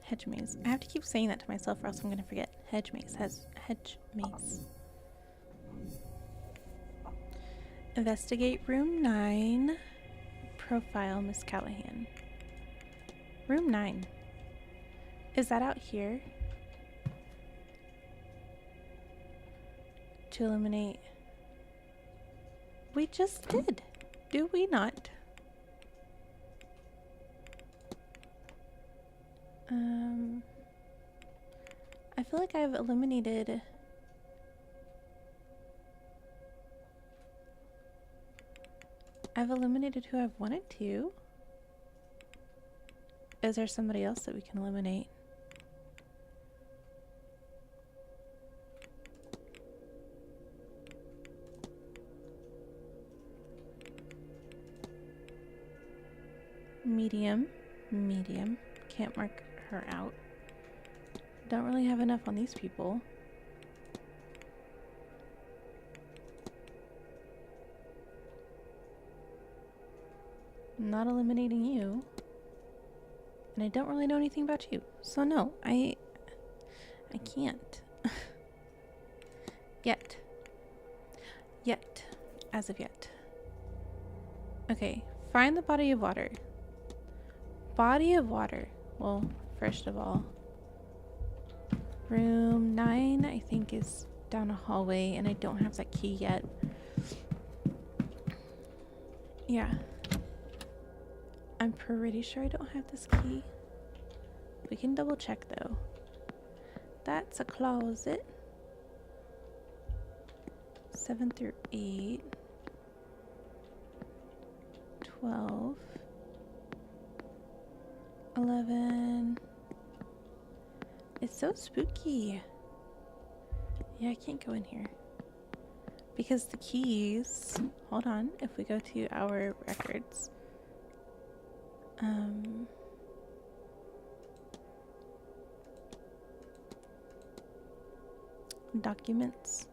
Hedge maze. I have to keep saying that to myself or else I'm going to forget. Hedge maze. Hedge maze. Investigate room 9. Profile Miss Callahan. Room 9. Is that out here? To eliminate. We just did. Do we not? I feel like I've eliminated. I've eliminated who I've wanted to. Is there somebody else that we can eliminate? Medium. Medium. Can't mark her out. Don't really have enough on these people. I'm not eliminating you. And I don't really know anything about you. So no, I can't. Yet. Yet. As of yet. Okay, find the body of water. Body of water. Well, first of all, room 9 I think is down a hallway and I don't have that key yet. Yeah. I'm pretty sure I don't have this key. We can double check though. That's a closet. 7 through 8. 12. 11. It's so spooky. Yeah, I can't go in here. Because the keys... Hold on. If we go to our records... documents.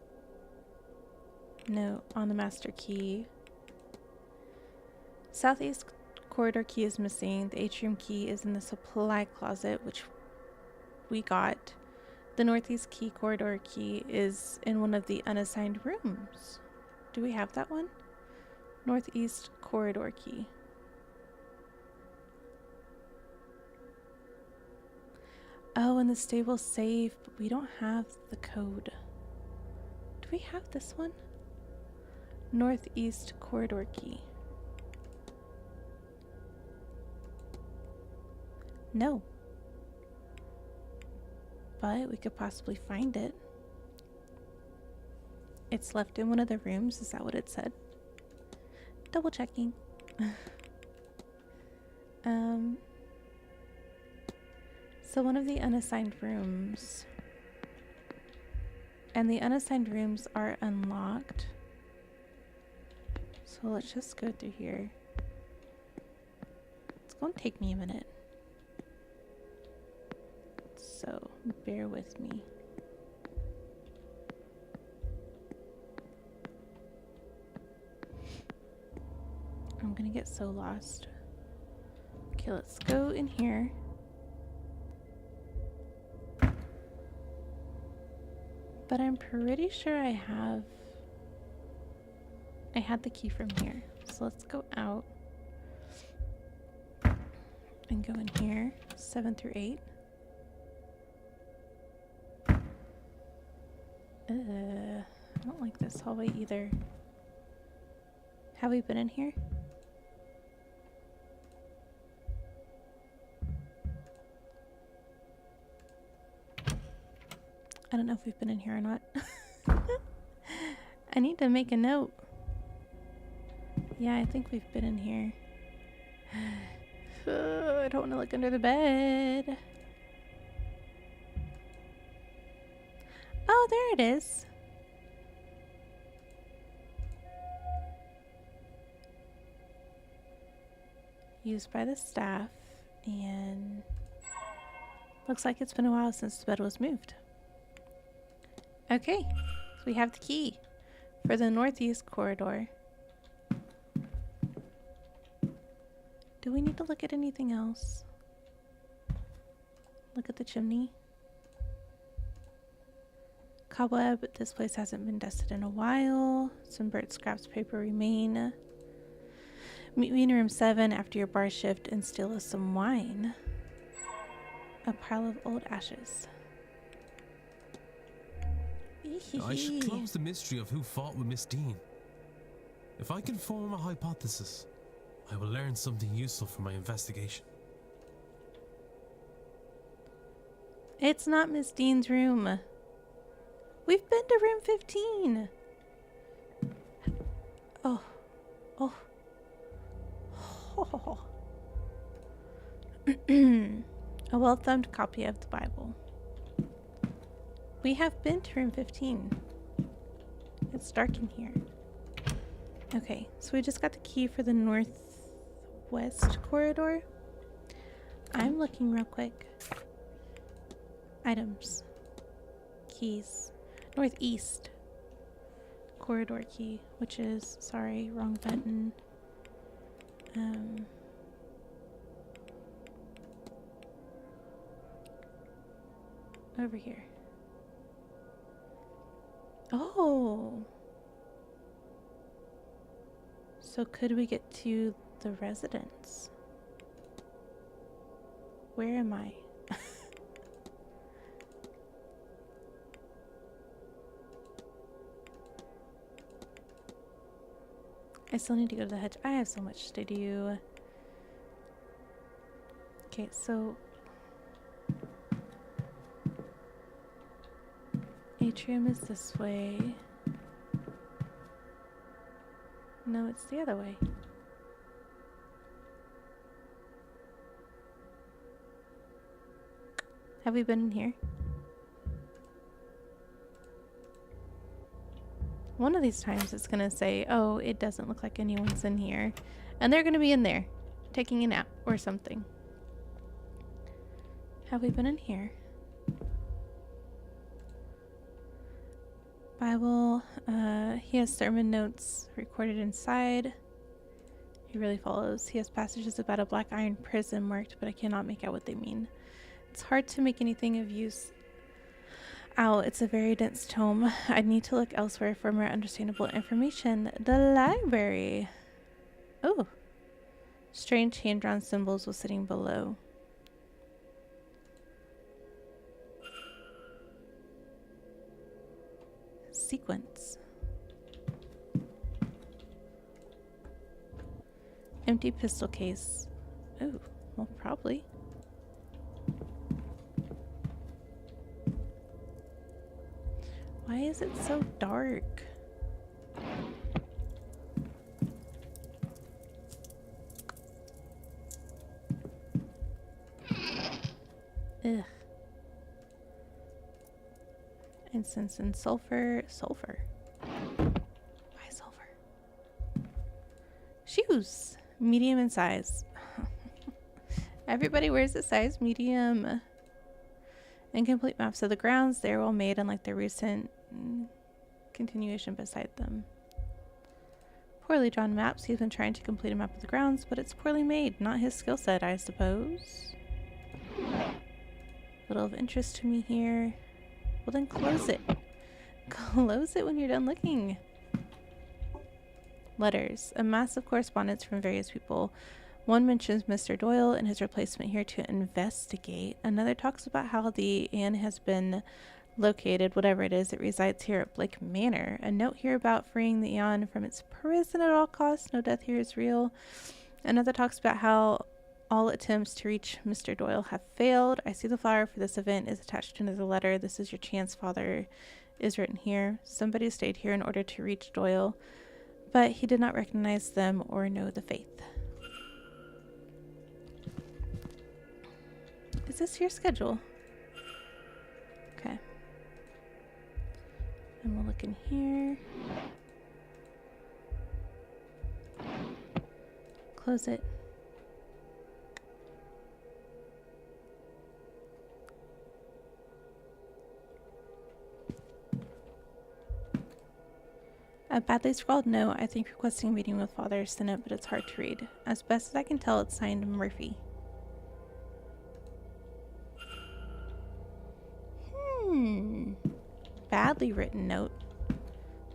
No, on the master key. Southeast corridor key is missing. The atrium key is in the supply closet, which we got. The northeast key corridor key is in one of the unassigned rooms. Do we have that one? Northeast corridor key. Oh, and the stable safe, but we don't have the code. Do we have this one? Northeast corridor key. No. But we could possibly find it. It's left in one of the rooms. Is that what it said? Double checking. So one of the unassigned rooms. And the unassigned rooms are unlocked. So let's just go through here. It's going to take me a minute. So bear with me. I'm going to get so lost. Okay, let's go in here. But I'm pretty sure I had the key from here. So let's go out. And go in here. 7 through 8. I don't like this hallway either. Have we been in here? I don't know if we've been in here or not. I need to make a note. Yeah, I think we've been in here. I don't want to look under the bed. Oh, there it is. Used by the staff, and looks like it's been a while since the bed was moved. Okay, so we have the key for the northeast corridor. Do we need to look at anything else? Look at the chimney. Cobweb, this place hasn't been dusted in a while. Some burnt scraps paper remain. Meet me in room 7 after your bar shift and steal us some wine. A pile of old ashes. I should close the mystery of who fought with Miss Dean. If I can form a hypothesis, I will learn something useful for my investigation. It's not Miss Dean's room. We've been to room 15. Oh. Oh. Oh. A well-thumbed copy of the Bible. We have been to room 15. It's dark in here. Okay, so we just got the key for the northwest corridor. I'm looking real quick. Items. Keys. Northeast corridor key, which is, sorry, wrong button. Over here. Oh. So could we get to the residence? Where am I? I still need to go to the hedge. I have so much to do. Okay, so atrium is this way. No, it's the other way. Have we been in here? One of these times it's gonna say, oh, it doesn't look like anyone's in here. And they're gonna be in there, taking a nap or something. Have we been in here? Bible, he has sermon notes recorded inside. He really follows. He has passages about a black iron prison marked, but I cannot make out what they mean. It's hard to make anything of use out. It's a very dense tome. I'd need to look elsewhere for more understandable information. The library. Oh. Strange hand-drawn symbols was sitting below. Sequence. Empty pistol case. Oh, well, probably. Why is it so dark? Ugh. Incense and sulfur. Sulfur. Why sulfur? Shoes. Medium in size. Everybody wears a size medium. Incomplete maps of the grounds. They're well made, unlike the recent continuation beside them. Poorly drawn maps. He's been trying to complete a map of the grounds, but it's poorly made. Not his skill set, I suppose. Little of interest to me here. Well, then close it. Close it when you're done looking. Letters. A mass of correspondence from various people. One mentions Mr. Doyle and his replacement here to investigate. Another talks about how the inn has been located, whatever it is. It resides here at Blake Manor. A note here about freeing the Eon from its prison at all costs. No death here is real. Another talks about how all attempts to reach Mr. Doyle have failed. I see the flyer for this event is attached to another letter. This is your chance, Father, is written here. Somebody stayed here in order to reach Doyle, but he did not recognize them or know the faith. Is this your schedule? Okay. And we'll look in here. Close it. A badly scrawled note. I think requesting a meeting with Father sent it, but it's hard to read. As best as I can tell, it's signed Murphy. Badly written note.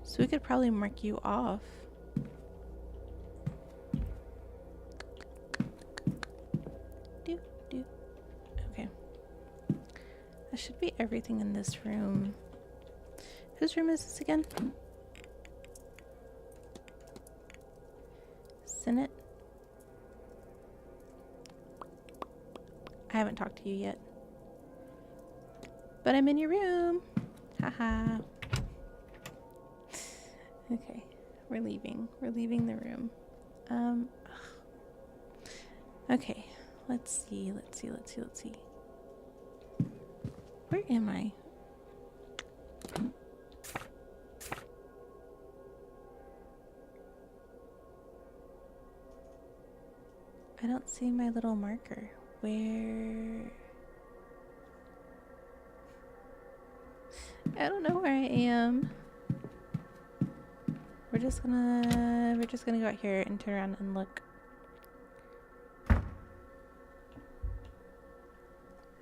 So we could probably mark you off. Okay. That should be everything in this room. Whose room is this again? Senate? I haven't talked to you yet. But I'm in your room. Haha. Okay. We're leaving. We're leaving the room. Okay. Let's see. Where am I? I don't see my little marker. Where? I don't know where I am. We're just gonna go out here and turn around and look.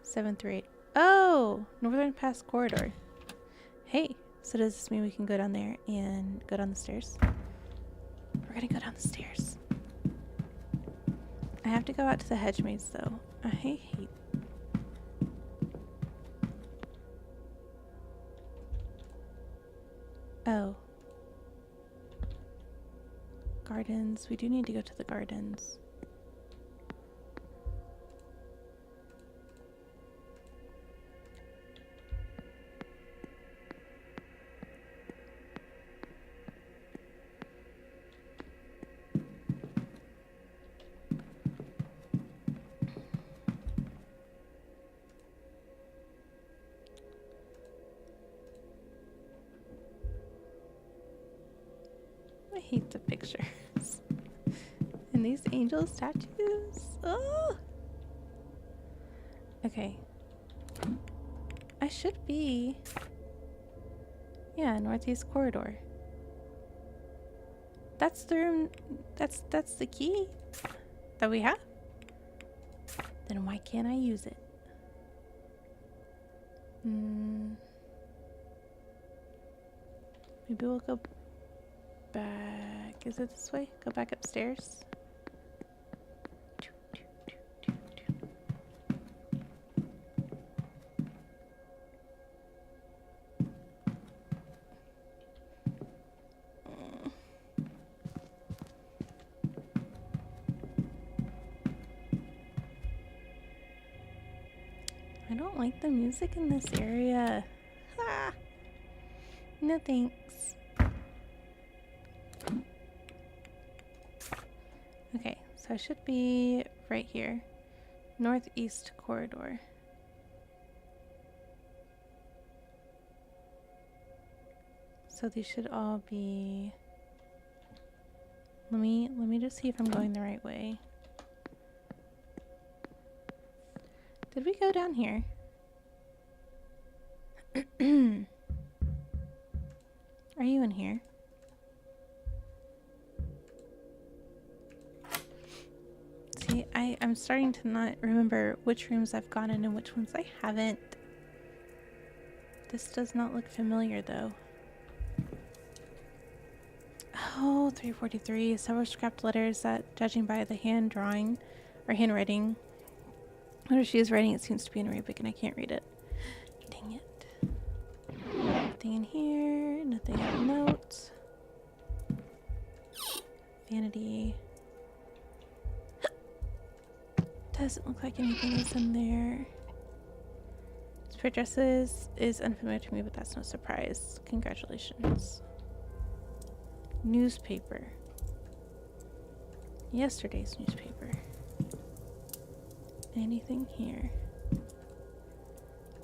738. Oh, Northern Pass Corridor. Hey, so does this mean we can go down there and go down the stairs? We're gonna go down the stairs. I have to go out to the hedge maze though. I hate. Oh. Gardens. We do need to go to the gardens. I hate the pictures. And these angel statues. Oh! Okay. I should be... Yeah, northeast corridor. That's the room... That's the key that we have? Then why can't I use it? Maybe we'll go back. Is it this way? Go back upstairs. I don't like the music in this area. Ah. No thanks. Okay, so I should be right here. Northeast corridor. So these should all be... Let me just see if I'm going the right way. Did we go down here? Are you in here? See, I'm starting to not remember which rooms I've gone in and which ones I haven't. This does not look familiar though. Oh, Oh, 343. Several scrapped letters that, judging by the hand drawing or handwriting, whatever she is writing, it seems to be in Arabic and I can't read it. Dang it. Nothing in here. Nothing in the notes. Vanity. Doesn't look like anything is in there. Spirit dresses is unfamiliar to me, but that's no surprise. Congratulations. Newspaper. Yesterday's newspaper. Anything here?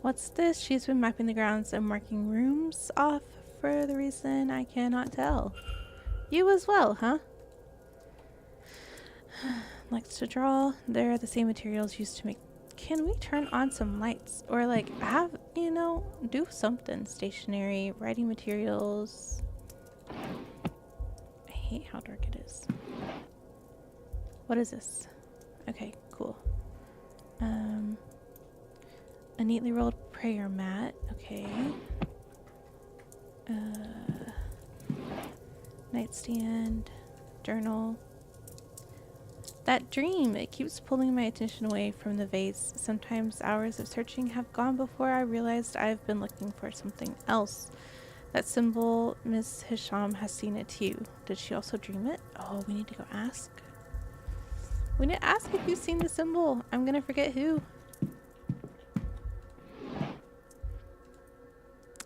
What's this? She's been mapping the grounds and marking rooms off for the reason I cannot tell. You as well, huh? Likes to draw. There are the same materials used to make. Can we turn on some lights? Or like have, you know, do something. Stationery, writing materials. I hate how dark it is. What is this? Okay, cool. A neatly rolled prayer mat. Okay. Nightstand. Journal. That dream, it keeps pulling my attention away from the vase. Sometimes hours of searching have gone before I realized I've been looking for something else. That symbol, Miss Hisham has seen it too. Did she also dream it? Oh, we need to go ask. We need to ask if you've seen the symbol. I'm gonna forget who.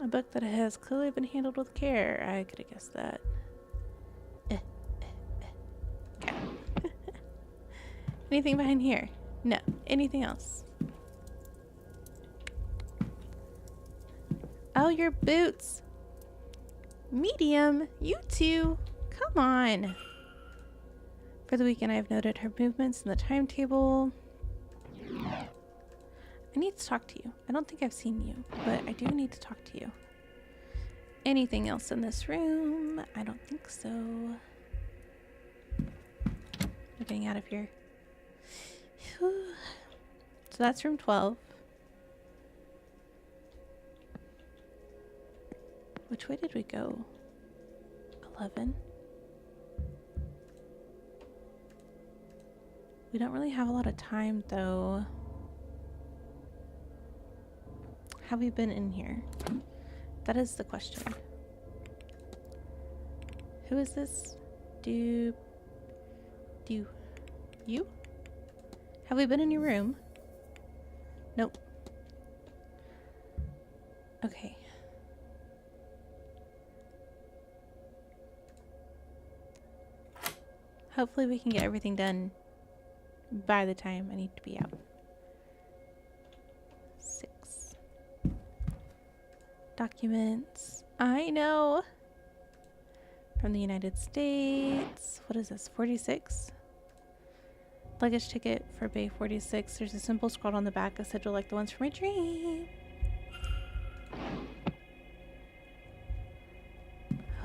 A book that has clearly been handled with care. I could have guessed that. Okay. Anything behind here? No. Anything else? Oh, your boots. Medium. You two. Come on. For the weekend, I have noted her movements in the timetable. I need to talk to you. I don't think I've seen you, but I do need to talk to you. Anything else in this room? I don't think so. We're getting out of here. So that's room 12. Which way did we go? 11. We don't really have a lot of time though. Have we been in here? That is the question. Who is this? You? Have we been in your room? Nope. Okay. Hopefully we can get everything done by the time I need to be out. 6. Documents. I know. From the United States. What is this? 46? Luggage ticket for Bay 46. There's a symbol scrawled on the back, a sigil like the ones from my dream.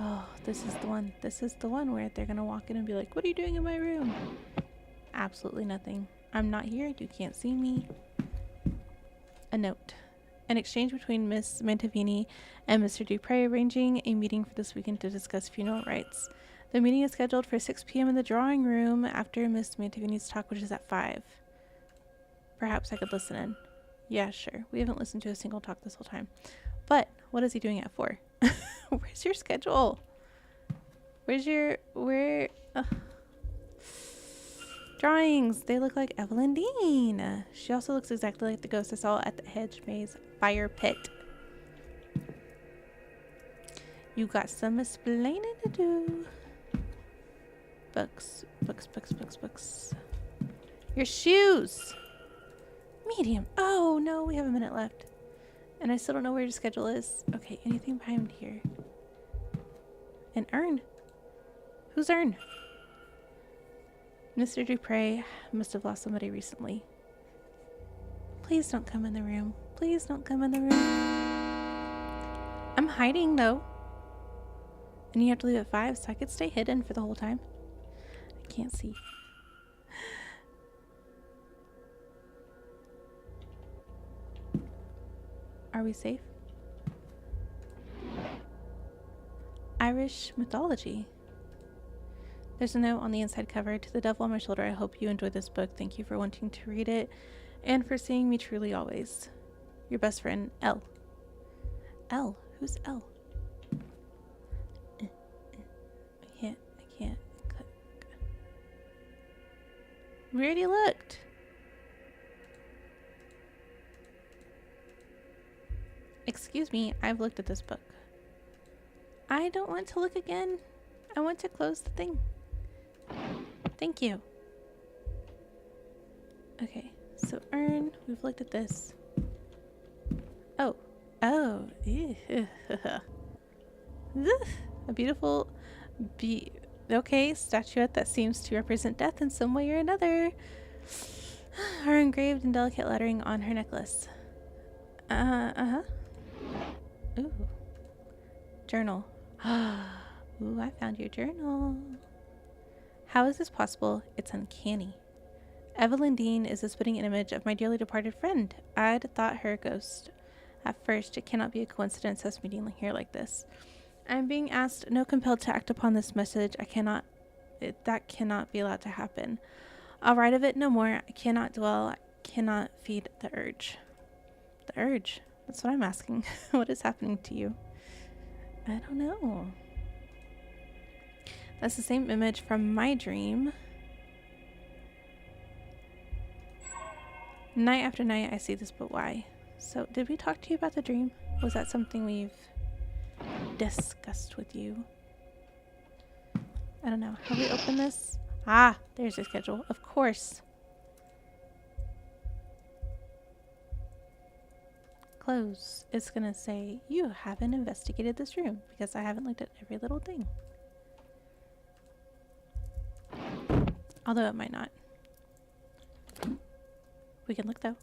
Oh, this is the one. This is the one where they're gonna walk in and be like, what are you doing in my room? Absolutely nothing. I'm not here. You can't see me. A note. An exchange between Miss Mantavini and Mr. Dupre arranging a meeting for this weekend to discuss funeral rites. The meeting is scheduled for 6 p.m. in the drawing room after Miss Mantavini's talk, which is at 5. Perhaps I could listen in. Yeah, sure. We haven't listened to a single talk this whole time. But what is he doing at 4? Where's your schedule? Drawings. They look like Evelyn Dean. She also looks exactly like the ghost I saw at the Hedge Maze fire pit. You got some explaining to do. Books. Books. Your shoes. Medium. Oh, no. We have a minute left. And I still don't know where your schedule is. Okay, anything behind here? An urn. Whose urn? Mr. Dupre must have lost somebody recently. Please don't come in the room. Please don't come in the room. I'm hiding, though. And you have to leave at 5, so I could stay hidden for the whole time. I can't see. Are we safe? Irish mythology. There's a note on the inside cover. To the devil on my shoulder, I hope you enjoy this book. Thank you for wanting to read it and for seeing me truly always. Your best friend, L. L? Who's L? I can't. We already looked. Excuse me, I've looked at this book. I don't want to look again. I want to close the thing. Thank you. Okay, so urn, we've looked at this. Oh. Ew. A beautiful statuette that seems to represent death in some way or another. Her engraved in delicate lettering on her necklace. Uh-huh. Ooh. Journal. Ooh, I found your journal. How is this possible? It's uncanny. Evelyn Dean is a spitting image of my dearly departed friend. I'd thought her a ghost. At first, it cannot be a coincidence us meeting here like this. I'm being asked, no compelled to act upon this message. That cannot be allowed to happen. I'll write of it no more. I cannot dwell. I cannot feed the urge. The urge? That's what I'm asking. What is happening to you? I don't know. That's the same image from my dream. Night after night, I see this, but why? So, did we talk to you about the dream? Was that something we've discussed with you? I don't know. Have we opened this? Ah, there's your schedule. Of course. Close. It's gonna say, you haven't investigated this room because I haven't looked at every little thing. Although it might not. We can look though.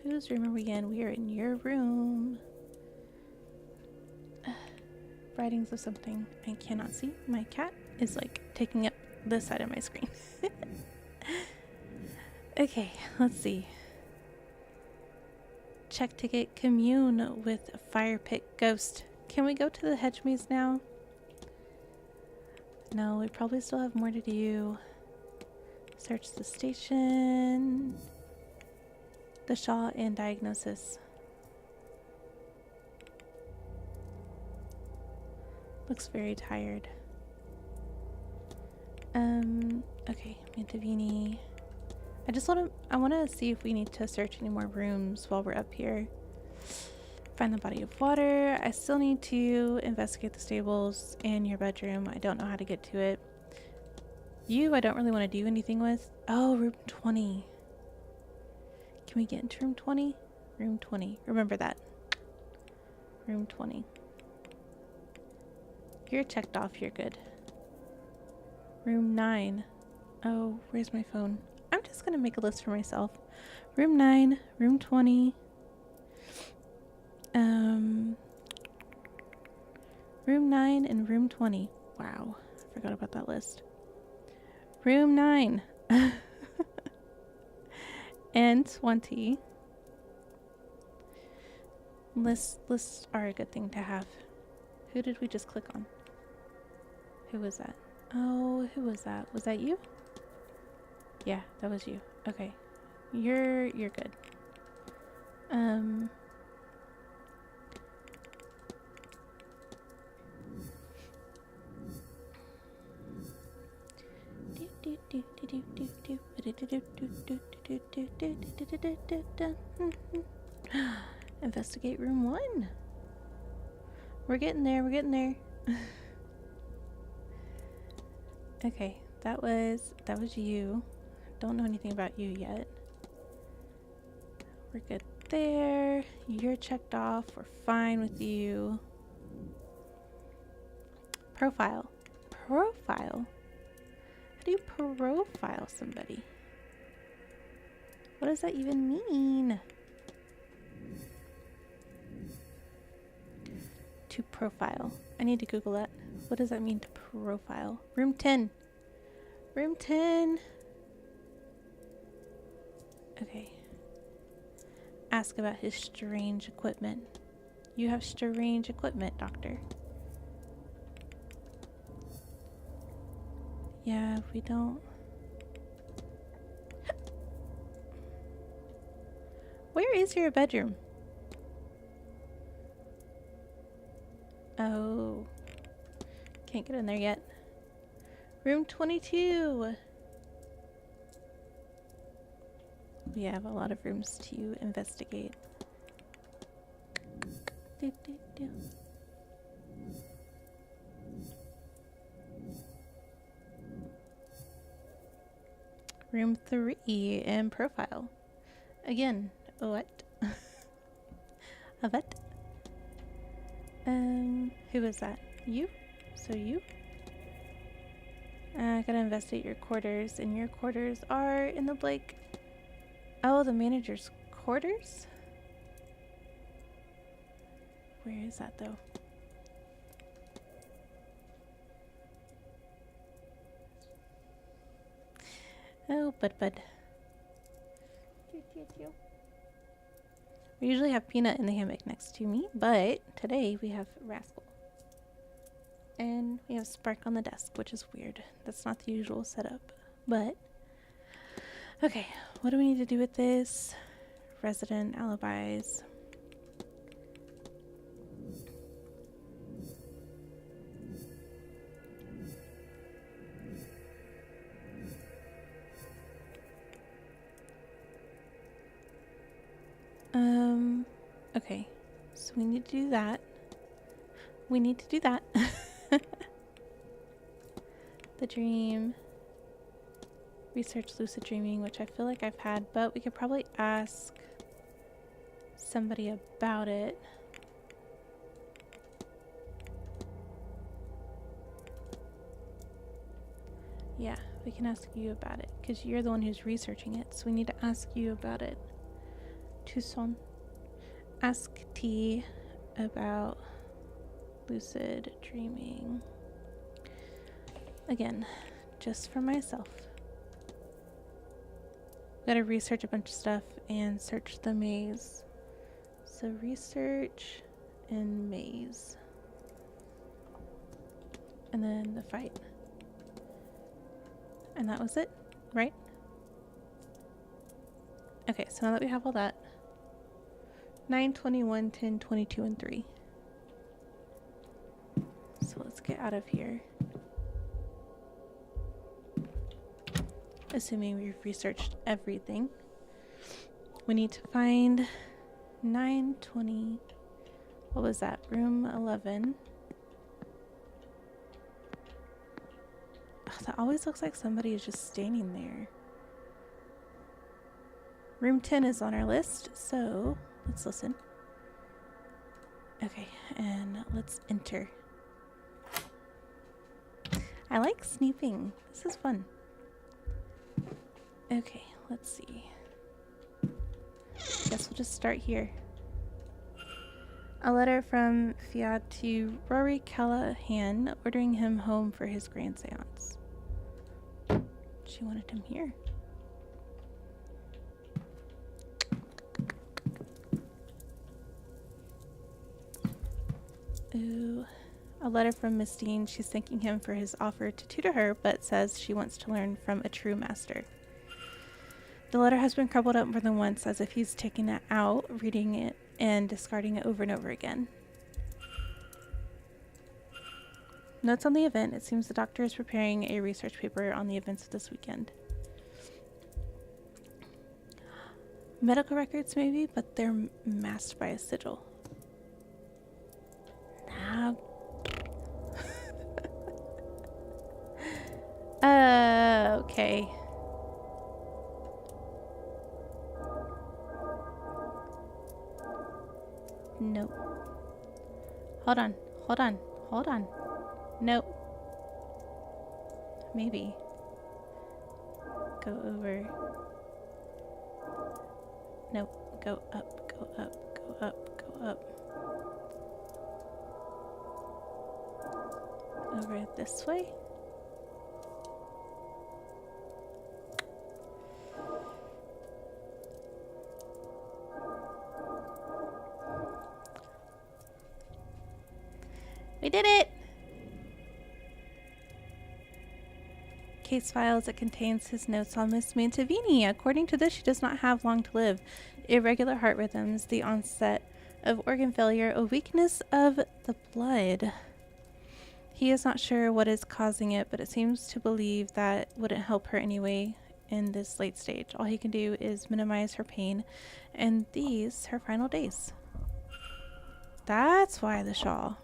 Whose room are we in? We are in your room. Writings of something I cannot see. My cat is like taking up this side of my screen. Okay, let's see. Check ticket, commune with fire pit ghost. Can we go to the hedge maze now? No, we probably still have more to do. Search the station. The Shaw and diagnosis. Looks very tired. Okay, Mantavini. I want to see if we need to search any more rooms while we're up here. Find the body of water. I still need to investigate the stables and your bedroom. I don't know how to get to it. You, I don't really want to do anything with. Oh, room 20. Can we get into room 20? Room 20. Remember that. Room 20. You're checked off. You're good. Room 9. Oh, where's my phone? I'm just going to make a list for myself. Room 9. Room 20. Room 9 and room 20. Wow. I forgot about that list. Room 9. And 20. Lists are a good thing to have. Who did we just click on? Who was that? Oh, who was that? Was that you? Yeah, that was you. Okay. You're good. Investigate room 1. We're getting there. We're getting there. Okay, that was you. Don't know anything about you yet. We're good there. You're checked off. We're fine with you. Profile. Profile? How do you profile somebody? What does that even mean? To profile. I need to Google that. What does that mean to profile? Room 10. Room 10. Okay. Ask about his strange equipment. You have strange equipment, doctor. Yeah, we don't. Where is your bedroom? Oh. Can't get in there yet. Room 22. We have a lot of rooms to investigate. Do, do, do. Room 3 in profile. Again, what? A vet? Who is that? You? So you? I gotta investigate your quarters, and your quarters are in the Blake. Oh, the manager's quarters? Where is that though? Oh, bud. We usually have Peanut in the hammock next to me, but today we have Rascal. And we have Spark on the desk, which is weird. That's not the usual setup. But, okay, what do we need to do with this? Resident alibis. Okay, so we need to do that. We need to do that. The dream. Research lucid dreaming, which I feel like I've had, but we could probably ask somebody about it. Yeah, we can ask you about it, because you're the one who's researching it, so we need to ask you about it. Tucson. Ask T about lucid dreaming. Again, just for myself. Gotta research a bunch of stuff and search the maze. So research and maze. And then the fight. And that was it, right? Okay, so now that we have all that. 9, 21, 10, 22, and 3. So let's get out of here. Assuming we've researched everything. We need to find 9, 20. What was that? Room 11. Oh, that always looks like somebody is just standing there. Room 10 is on our list, so let's listen. Okay, and let's enter. I like snooping. This is fun. Okay, let's see. Guess we'll just start here. A letter from Fiat to Rory Callahan ordering him home for his grand seance. She wanted him here. Ooh. A letter from Miss Dean. She's thanking him for his offer to tutor her, but says she wants to learn from a true master. The letter has been crumpled up more than once, as if he's taking it out, reading it, and discarding it over and over again. Notes on the event. It seems the doctor is preparing a research paper on the events of this weekend. Medical records, maybe, but they're masked by a sigil. Nah. Okay. Nope. Hold on. Nope. Maybe. Go over. Nope. Go up, go up, go up, go up. Over this way. We did it! case file as it contains his notes on Miss Mantavini. According to this, she does not have long to live. Irregular heart rhythms, the onset of organ failure, a weakness of the blood. He is not sure what is causing it, but it seems to believe that wouldn't help her anyway in this late stage. All he can do is minimize her pain, and these her final days. That's why the shawl.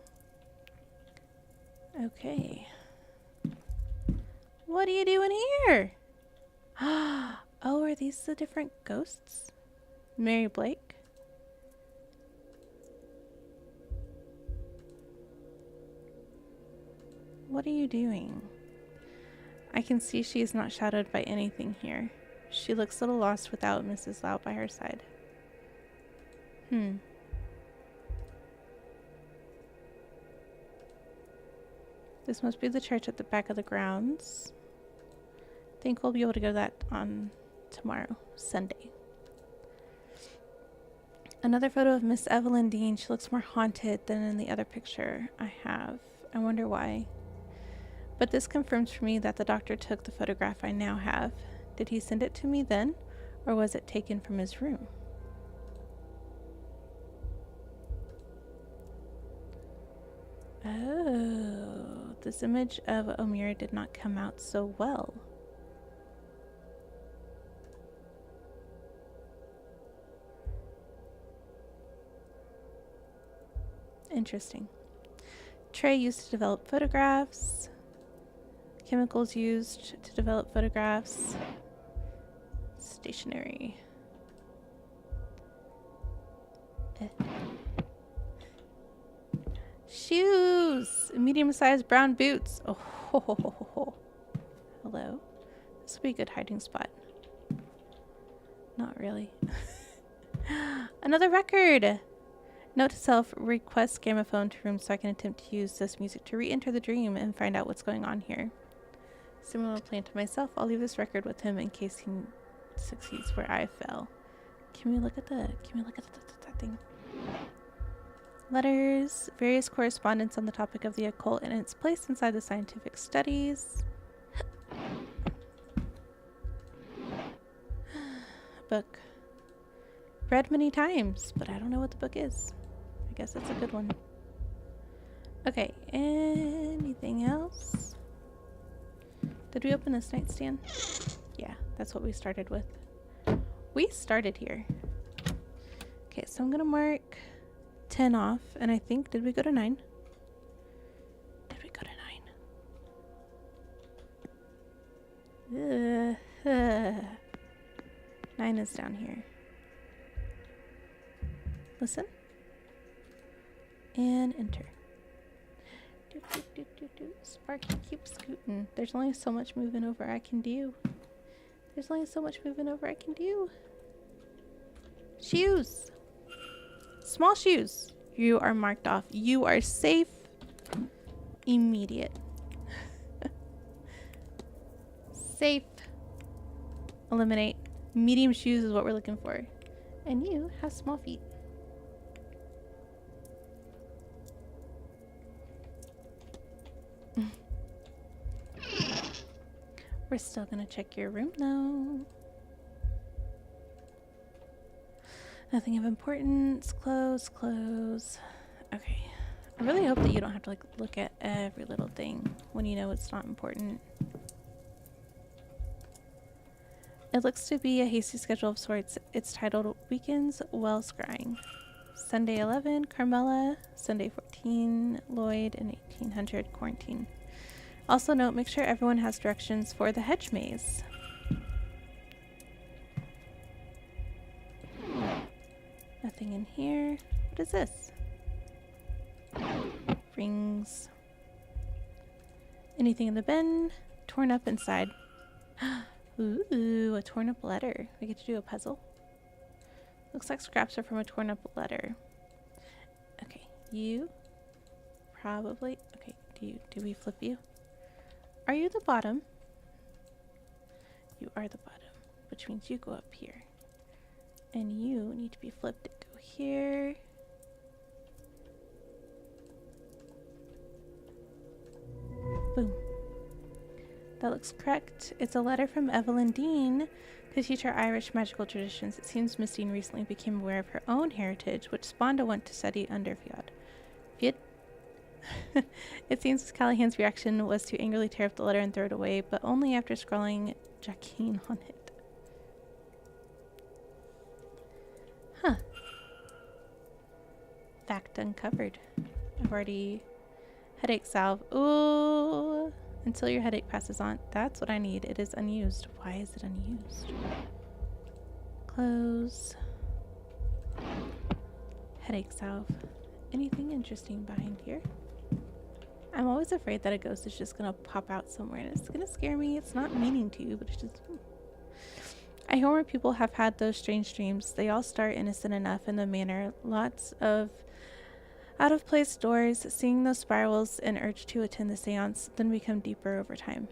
Okay. What are you doing here? Oh, are these the different ghosts? Mary Blake? What are you doing? I can see she is not shadowed by anything here. She looks a little lost without Mrs. Lau by her side. This must be the church at the back of the grounds. I think we'll be able to go to that on tomorrow, Sunday. Another photo of Miss Evelyn Dean. She looks more haunted than in the other picture I have. I wonder why. But this confirms for me that the doctor took the photograph I now have. Did he send it to me then, or was it taken from his room? Oh, this image of Omira did not come out so well. Interesting. Tray used to develop photographs. Chemicals used to develop photographs. Stationery. Shoes! Medium-sized brown boots. Oh, ho, ho, ho, ho, ho. Hello. This would be a good hiding spot. Not really. Another record! Note to self, request gramophone to room so I can attempt to use this music to re-enter the dream and find out what's going on here. Similar plan to myself, I'll leave this record with him in case he succeeds where I fell. Can we look at that thing? Letters, various correspondence on the topic of the occult and its place inside the scientific studies. Book. Read many times, but I don't know what the book is. I guess it's a good one. Okay, anything else? Did we open this nightstand? Yeah, that's what we started with. We started here. Okay, so I'm gonna mark 10 off, and I think, did we go to 9? Did we go to 9? 9 is down here. Listen. And enter. Do, do, do, do, do. Sparky, keep scooting. There's only so much moving over I can do. There's only so much moving over I can do. Shoes. Small shoes. You are marked off. You are safe. Immediate. Safe. Eliminate. Medium shoes is what we're looking for. And you have small feet. We're still gonna check your room though. Nothing of importance. Close, close. Okay. I really hope that you don't have to like look at every little thing when you know it's not important. It looks to be a hasty schedule of sorts. It's titled Weekends Well Scrying. Sunday 11, Carmela. Sunday 14, Lloyd. And 1800, Quarantine. Also note, make sure everyone has directions for the hedge maze. Nothing in here. What is this? Rings. Anything in the bin? Torn up inside. Ooh, a torn up letter. We get to do a puzzle. Looks like scraps are from a torn up letter. Okay, you probably. Okay, do we flip you? Are you the bottom? You are the bottom, which means you go up here. And you need to be flipped and go here. Boom. That looks correct. It's a letter from Evelyn Dean to teach her Irish magical traditions. It seems Miss Dean recently became aware of her own heritage, which spawned a want to study under Fiad. Fiad? It seems Callahan's reaction was to angrily tear up the letter and throw it away, but only after scrawling Jacqueline on it. Huh. Fact uncovered. I've already... Headache salve. Ooh. Until your headache passes on. That's what I need. It is unused. Why is it unused? Close. Headache salve. Anything interesting behind here? I'm always afraid that a ghost is just gonna pop out somewhere and it's gonna scare me. It's not meaning to, but it's just... I hear where people have had those strange dreams. They all start innocent enough in the manor. Lots of out-of-place doors, seeing those spirals and urge to attend the seance, then become deeper over time.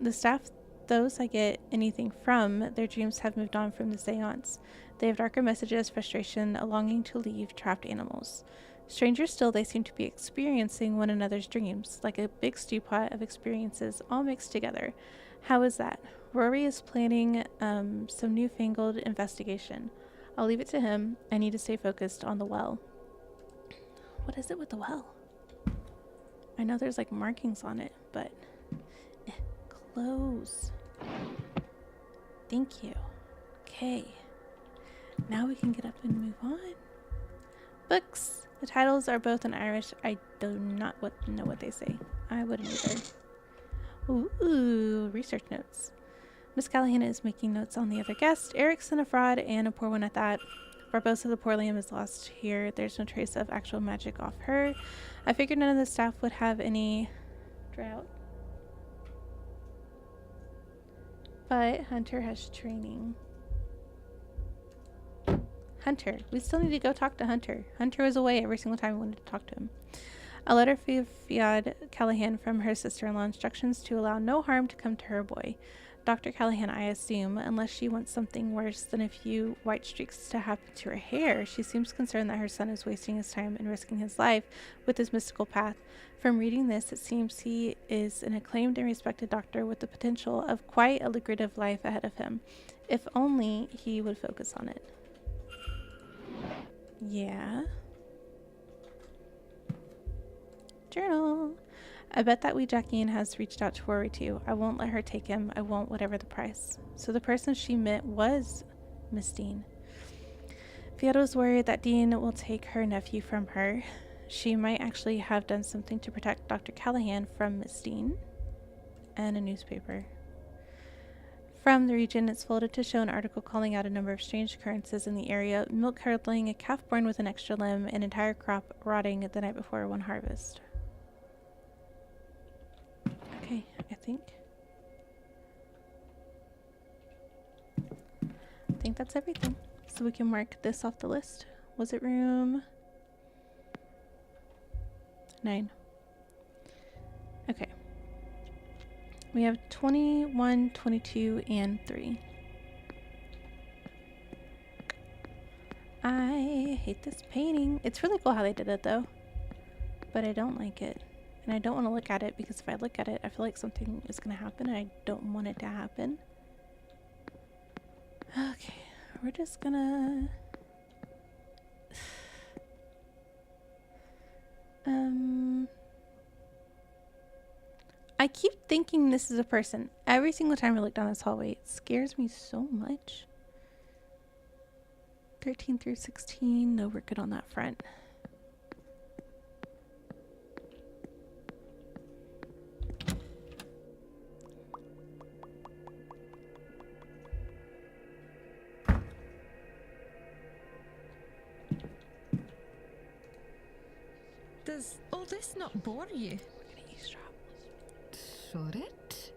The staff, those I get anything from, their dreams have moved on from the seance. They have darker messages, frustration, a longing to leave trapped animals. Stranger still, they seem to be experiencing one another's dreams, like a big stew pot of experiences all mixed together. How is that? Rory is planning some newfangled investigation. I'll leave it to him. I need to stay focused on the well. What is it with the well? I know there's like markings on it, but... close. Thank you. Okay. Now we can get up and move on. Books. The titles are both in Irish. I do not know what they say. I wouldn't either. Ooh, research notes. Miss Callahan is making notes on the other guest. Ericson a fraud and a poor one at that. Barbosa the poor lamb is lost here. There's no trace of actual magic off her. I figured none of the staff would have any drought. But Hunter has training. Hunter. We still need to go talk to Hunter. Hunter was away every single time we wanted to talk to him. A letter for Fiad Callahan from her sister-in-law. Instructions to allow no harm to come to her boy. Dr. Callahan, I assume, unless she wants something worse than a few white streaks to happen to her hair. She seems concerned that her son is wasting his time and risking his life with his mystical path. From reading this, it seems he is an acclaimed and respected doctor with the potential of quite a lucrative life ahead of him. If only he would focus on it. Yeah. Journal. I bet that wee Jacqueline has reached out to Rory too. I won't let her take him. I won't, whatever the price. So the person she met was Miss Dean. Fiodo's worried that Dean will take her nephew from her. She might actually have done something to protect Dr. Callahan from Miss Dean. And a newspaper. From the region, it's folded to show an article calling out a number of strange occurrences in the area. Milk curdling, a calf born with an extra limb, an entire crop rotting the night before one harvest. Okay, I think that's everything. So we can mark this off the list. Was it room 9? Okay. We have 21, 22, and 3. I hate this painting. It's really cool how they did it though, but I don't like it. And I don't want to look at it because if I look at it, I feel like something is going to happen and I don't want it to happen. Okay, we're just gonna... I keep thinking this is a person. Every single time I look down this hallway, it scares me so much. 13 through 16. No, we're good on that front. Does all this not bore you? We're gonna eavesdrop. Should it?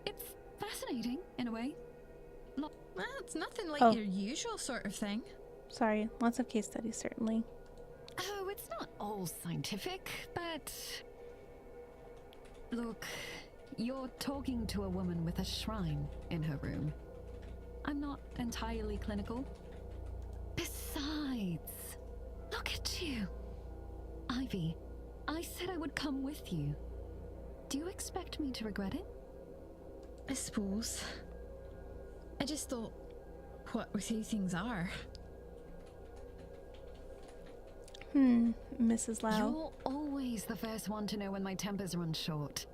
It's fascinating, in a way. Well, it's nothing like your usual sort of thing. Sorry, lots of case studies, certainly. Oh, it's not all scientific, but... Look, you're talking to a woman with a shrine in her room. I'm not entirely clinical. Besides, look at you. Ivy, I said I would come with you. Do you expect me to regret it? I suppose. I just thought what with how things are. Mrs. Lau. You're always the first one to know when my tempers run short.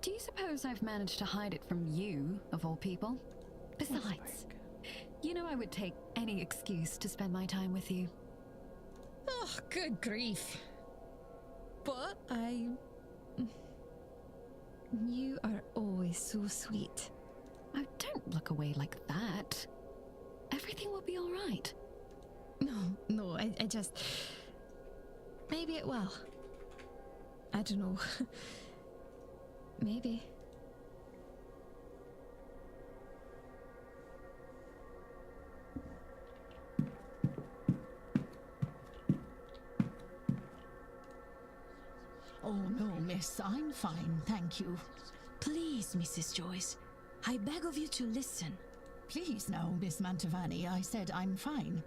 Do you suppose I've managed to hide it from you, of all people? Besides, you know I would take any excuse to spend my time with you. Oh, good grief. But you are always so sweet. Oh, don't look away like that. Everything will be all right. No, I just... Maybe it will. I don't know. Maybe. Oh, no, miss, I'm fine, thank you. Please, Mrs. Joyce, I beg of you to listen. Please now, Miss Mantovani, I said I'm fine.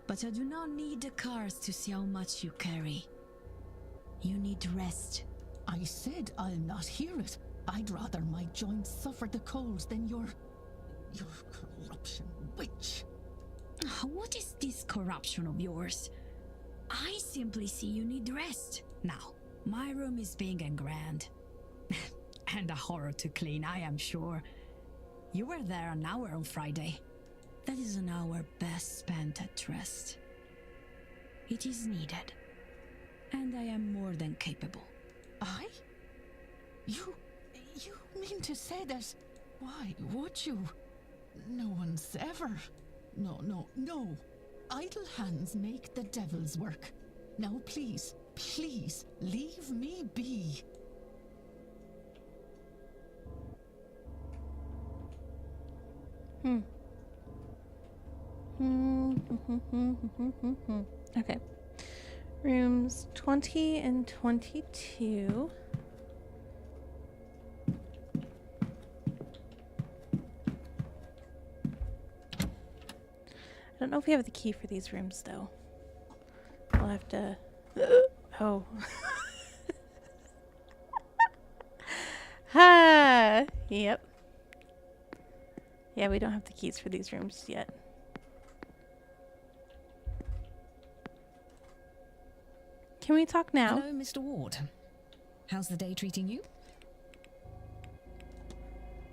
But I do not need the cars to see how much you carry. You need rest. I said I'll not hear it. I'd rather my joints suffer the cold than your corruption witch. What is this corruption of yours? I simply see you need rest. Now, my room is big and grand. And a horror to clean, I am sure. You were there an hour on Friday. That is an hour best spent at rest. It is needed. And I am more than capable. I? You mean to say that? Why would you? No one's ever... No. Idle hands make the devil's work. Now please, leave me be. Okay. Rooms 20 and 22. I don't know if we have the key for these rooms, though. We'll have to... Oh. Ha! Yep. Yeah, we don't have the keys for these rooms yet. Can we talk now? Hello, Mr. Ward. How's the day treating you?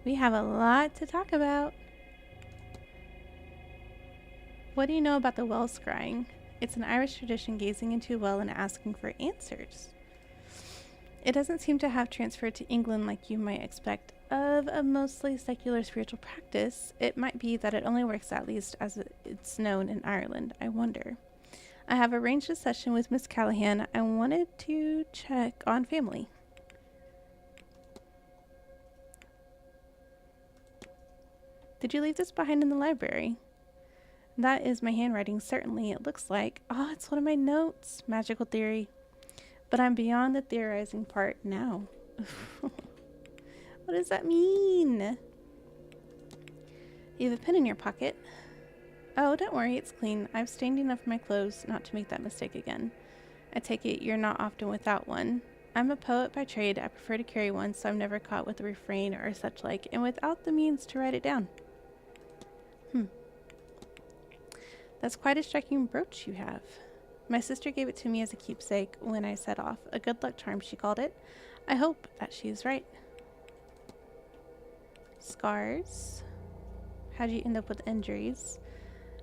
We have a lot to talk about. What do you know about the well scrying? It's an Irish tradition gazing into a well and asking for answers. It doesn't seem to have transferred to England like you might expect of a mostly secular spiritual practice. It might be that it only works at least as it's known in Ireland. I wonder. I have arranged a session with Miss Callahan. I wanted to check on family. Did you leave this behind in the library? That is my handwriting, certainly. It looks like... Oh, it's one of my notes. Magical theory. But I'm beyond the theorizing part now. What does that mean? You have a pen in your pocket. Oh, don't worry, it's clean. I've stained enough of my clothes not to make that mistake again. I take it you're not often without one. I'm a poet by trade. I prefer to carry one, so I'm never caught with a refrain or such like, and without the means to write it down. That's quite a striking brooch you have. My sister gave it to me as a keepsake when I set off. A good luck charm, she called it. I hope that she is right. Scars. How'd you end up with injuries?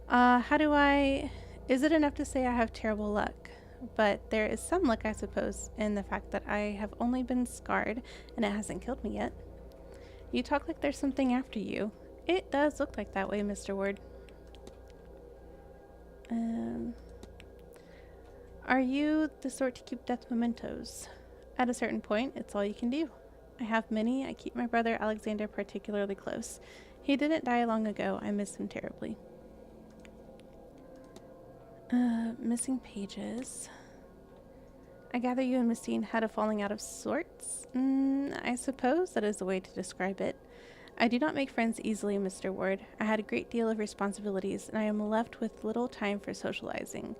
Is it enough to say I have terrible luck? But there is some luck, I suppose, in the fact that I have only been scarred and it hasn't killed me yet. You talk like there's something after you. It does look like that way, Mr. Ward. Are you the sort to keep death mementos? At a certain point, it's all you can do. I have many. I keep my brother Alexander particularly close. He didn't die long ago. I miss him terribly. Missing pages. I gather you and Miss Dean had a falling out of sorts? I suppose that is the way to describe it. I do not make friends easily, Mr. Ward. I had a great deal of responsibilities, and I am left with little time for socializing.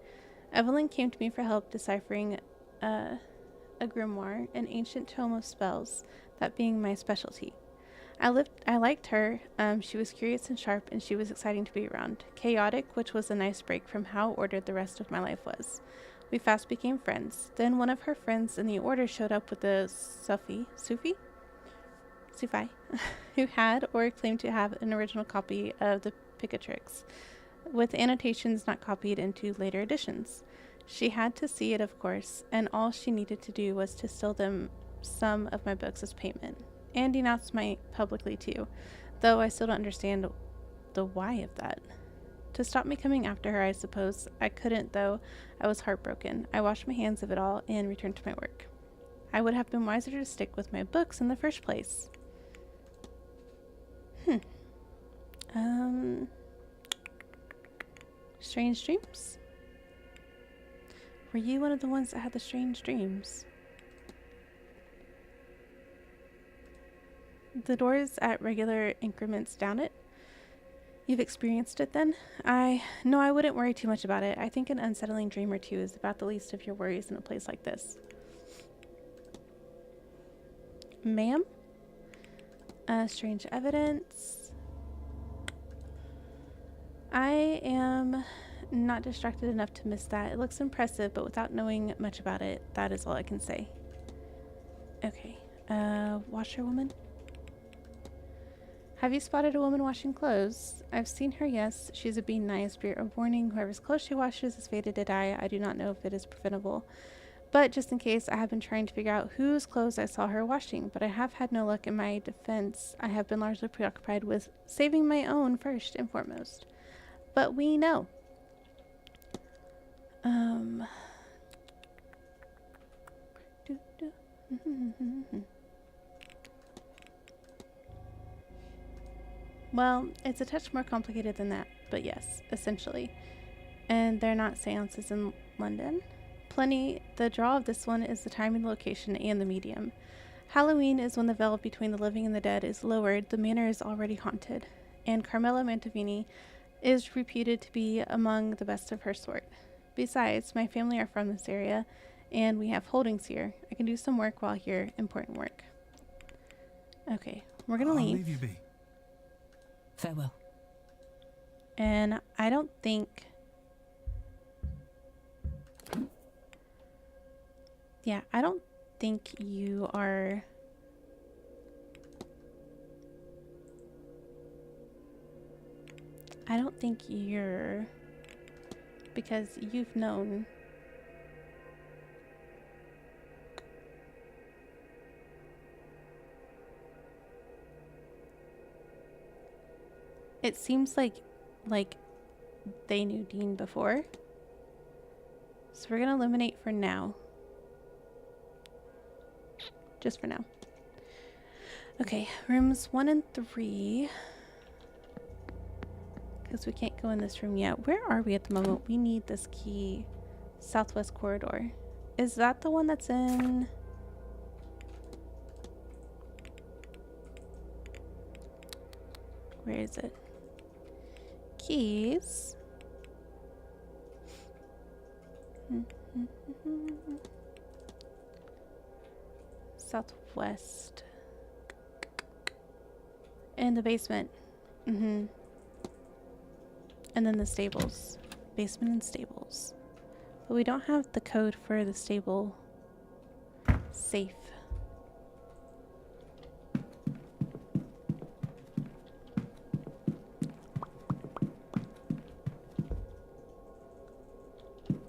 Evelyn came to me for help deciphering a grimoire, an ancient tome of spells, that being my specialty. I liked her. She was curious and sharp, and she was exciting to be around. Chaotic, which was a nice break from how ordered the rest of my life was. We fast became friends. Then one of her friends in the order showed up with a Sufi, who had or claimed to have an original copy of the Picatrix, with annotations not copied into later editions. She had to see it, of course, and all she needed to do was to steal them some of my books as payment. And denounced me publicly too, though I still don't understand the why of that. To stop me coming after her, I suppose. I couldn't, though. I was heartbroken. I washed my hands of it all and returned to my work. I would have been wiser to stick with my books in the first place. Strange dreams? Were you one of the ones that had the strange dreams? The doors at regular increments down it? You've experienced it then? I wouldn't worry too much about it. I think an unsettling dream or two is about the least of your worries in a place like this. Ma'am? Strange evidence. I am not distracted enough to miss that. It looks impressive, but without knowing much about it, that is all I can say. Okay. Washerwoman? Have you spotted a woman washing clothes? I've seen her, yes. She's a being nice, spirit of warning. Whoever's clothes she washes is fated to die. I do not know if it is preventable. But just in case, I have been trying to figure out whose clothes I saw her washing, but I have had no luck. In my defense, I have been largely preoccupied with saving my own first and foremost. But we know. Well, it's a touch more complicated than that, but yes, essentially. And they're not seances in London. Plenty. The draw of this one is the time and the location and the medium. Halloween is when the veil between the living and the dead is lowered. The manor is already haunted, and Carmela Mantovini is reputed to be among the best of her sort. Besides, my family are from this area, and we have holdings here. I can do some work while here, important work. Okay, we're gonna I'll leave. leave you be. Farewell. And I don't think... Yeah, I don't think you are... I don't think you're... Because you've known... It seems like they knew Dean before. So we're gonna eliminate for now. Just for now. Okay, rooms 1 and 3. Because we can't go in this room yet. Where are we at the moment? We need this key. Southwest corridor. Is that the one that's in... Where is it? Keys. Southwest. In the basement. And then the stables. Basement and stables. But we don't have the code for the stable safe.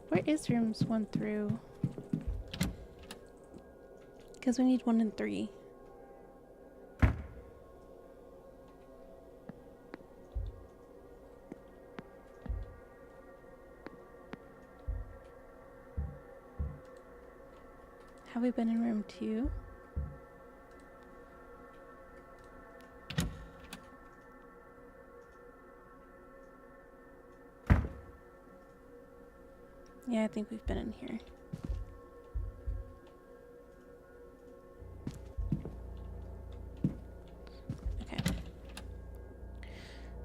Where is rooms 1 through? Because we need 1 and 3. Have we been in room 2? Yeah, I think we've been in here. Okay.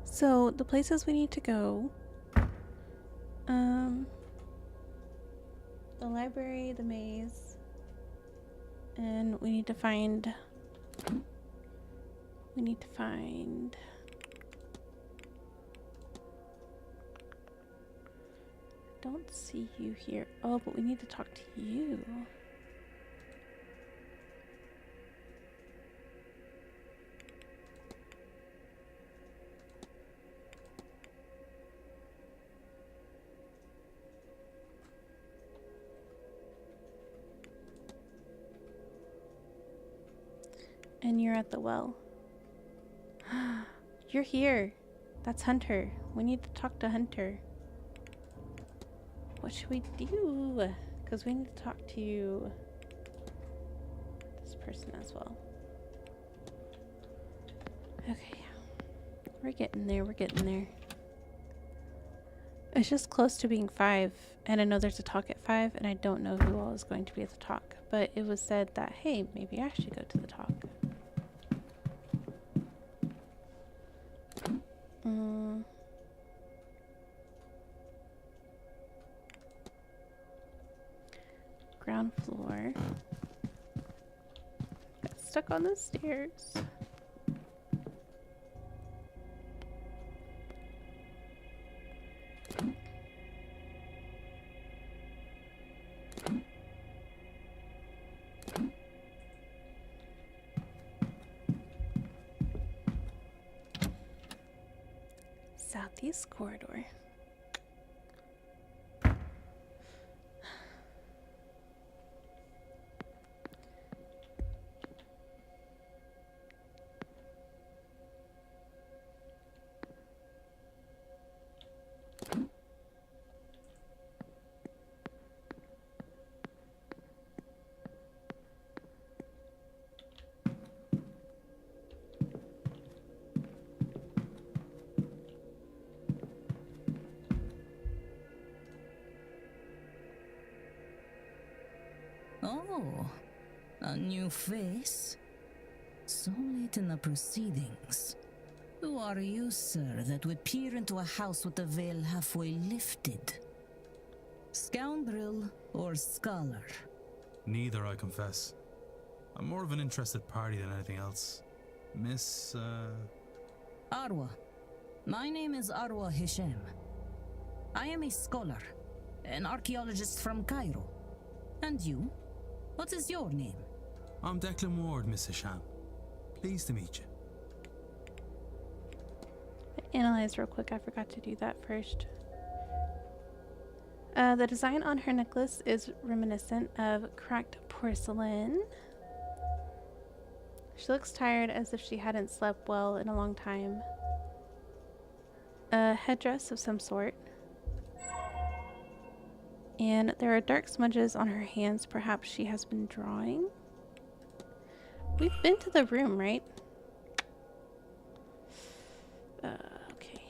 So, the places we need to go. The library, the maze. And we need to find We need to find... Don't see you here. Oh, but we need to talk to you. And you're at the well. You're here. That's Hunter. We need to talk to Hunter. What should we do? Because we need to talk to this person as well. Okay. We're getting there. We're getting there. It's just close to being 5. And I know there's a talk at 5. And I don't know who all is going to be at the talk. But it was said that, hey, maybe I should go to the talk. Ground floor. Got stuck on the stairs. Southeast corridor. Oh, a new face? So late in the proceedings. Who are you, sir, that would peer into a house with the veil halfway lifted? Scoundrel or scholar? Neither, I confess. I'm more of an interested party than anything else. Miss, Arwa. My name is Arwa Hisham. I am a scholar, an archaeologist from Cairo. And you? What is your name? I'm Declan Ward, Miss Hisham. Pleased to meet you. Analyze real quick. I forgot to do that first. The design on her necklace is reminiscent of cracked porcelain. She looks tired, as if she hadn't slept well in a long time. A headdress of some sort. And there are dark smudges on her hands. Perhaps she has been drawing. We've been to the room, right? Okay.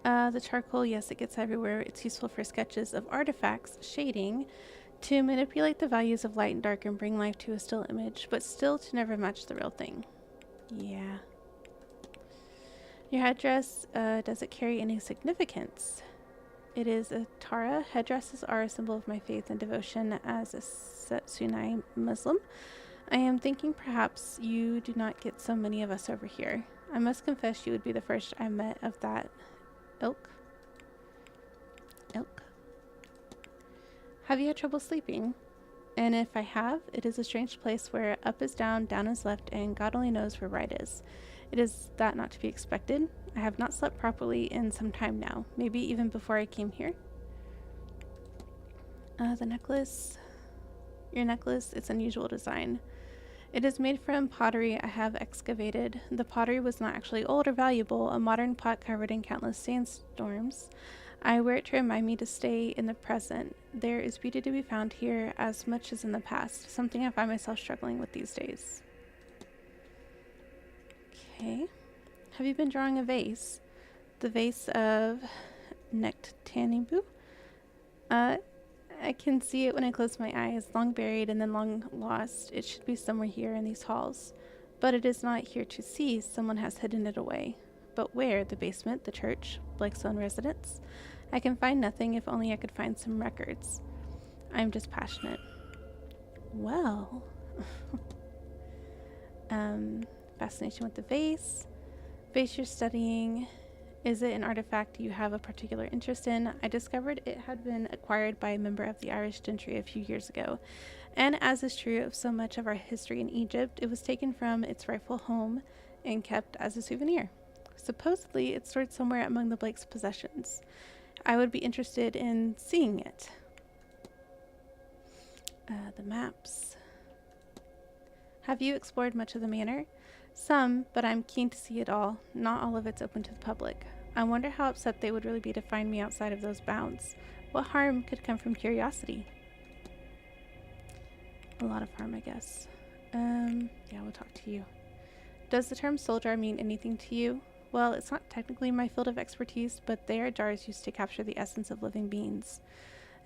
The charcoal, yes, it gets everywhere. It's useful for sketches of artifacts, shading, to manipulate the values of light and dark and bring life to a still image, but still to never match the real thing. Yeah. Your headdress, does it carry any significance? It is a Tara. Headdresses are a symbol of my faith and devotion as a Sunni Muslim. I am thinking perhaps you do not get so many of us over here. I must confess you would be the first I met of that ilk. Have you had trouble sleeping? And if I have, it is a strange place where up is down, down is left, and God only knows where right is. It is that not to be expected. I have not slept properly in some time now, maybe even before I came here. The necklace. Your necklace, it's unusual design. It is made from pottery I have excavated. The pottery was not actually old or valuable, a modern pot covered in countless sandstorms. I wear it to remind me to stay in the present. There is beauty to be found here as much as in the past, something I find myself struggling with these days. Okay. Have you been drawing a vase? The vase of Nectanibu? I can see it when I close my eyes, long buried and then long lost. It should be somewhere here in these halls. But it is not here to see. Someone has hidden it away. But where? The basement? The church? Blake's own residence? I can find nothing. If only I could find some records. I'm just passionate. Well. Fascination with the vase. Vase you're studying. Is it an artifact you have a particular interest in? I discovered it had been acquired by a member of the Irish gentry a few years ago, and as is true of so much of our history in Egypt, it was taken from its rightful home and kept as a souvenir. Supposedly, it's stored somewhere among the Blake's possessions. I would be interested in seeing it. The maps. Have you explored much of the manor? Some, but I'm keen to see it all. Not all of it's open to the public. I wonder how upset they would really be to find me outside of those bounds. What harm could come from curiosity? A lot of harm, I guess. Yeah, we'll talk to you. Does the term soul jar mean anything to you? Well, it's not technically my field of expertise, but they are jars used to capture the essence of living beings.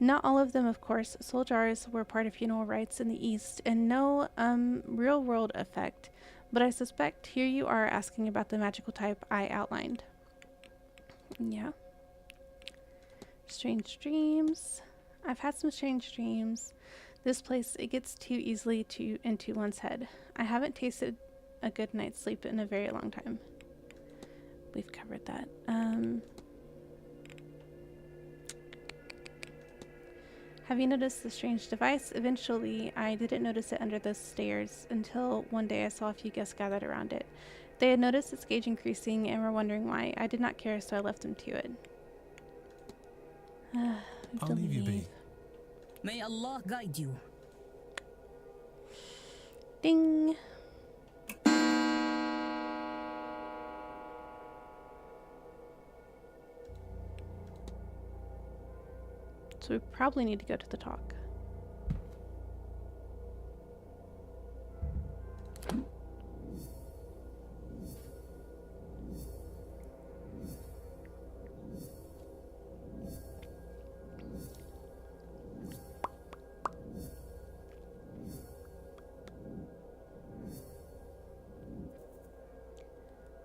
Not all of them, of course. Soul jars were part of funeral rites in the East, and no, real-world effect. But I suspect here you are asking about the magical type I outlined. Yeah. Strange dreams. I've had some strange dreams. This place, it gets too easily into one's head. I haven't tasted a good night's sleep in a very long time. We've covered that. Have you noticed the strange device? Eventually, I didn't notice it under the stairs until one day I saw a few guests gathered around it. They had noticed its gauge increasing and were wondering why. I did not care, so I left them to it. I'll leave you be. May Allah guide you. Ding! So we probably need to go to the talk.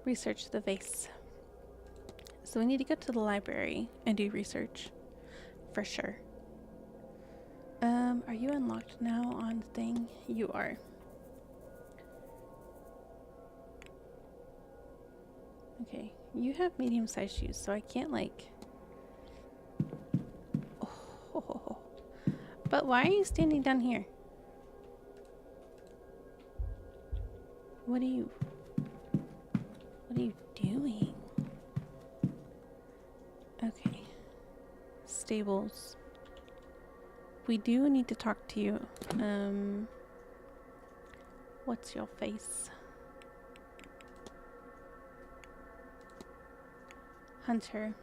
Research the vase. So we need to go to the library and do research. For sure. Are you unlocked now on the thing? You are. Okay, you have medium-sized shoes, so I can't like... Oh. But why are you standing down here? What are you doing? Okay. Stables. We do need to talk to you. What's your face? Hunter.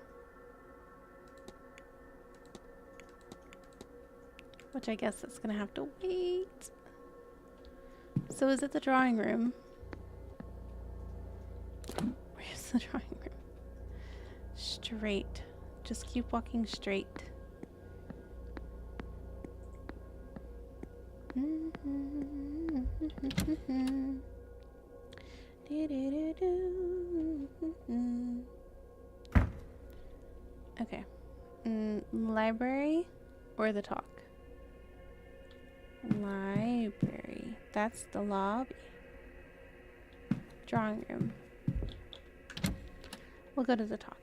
Which I guess that's gonna have to wait. So is it the drawing room? Where's the drawing room? Straight. Just keep walking straight. Okay. Library or the talk? Library. That's the lobby. Drawing room. We'll go to the talk.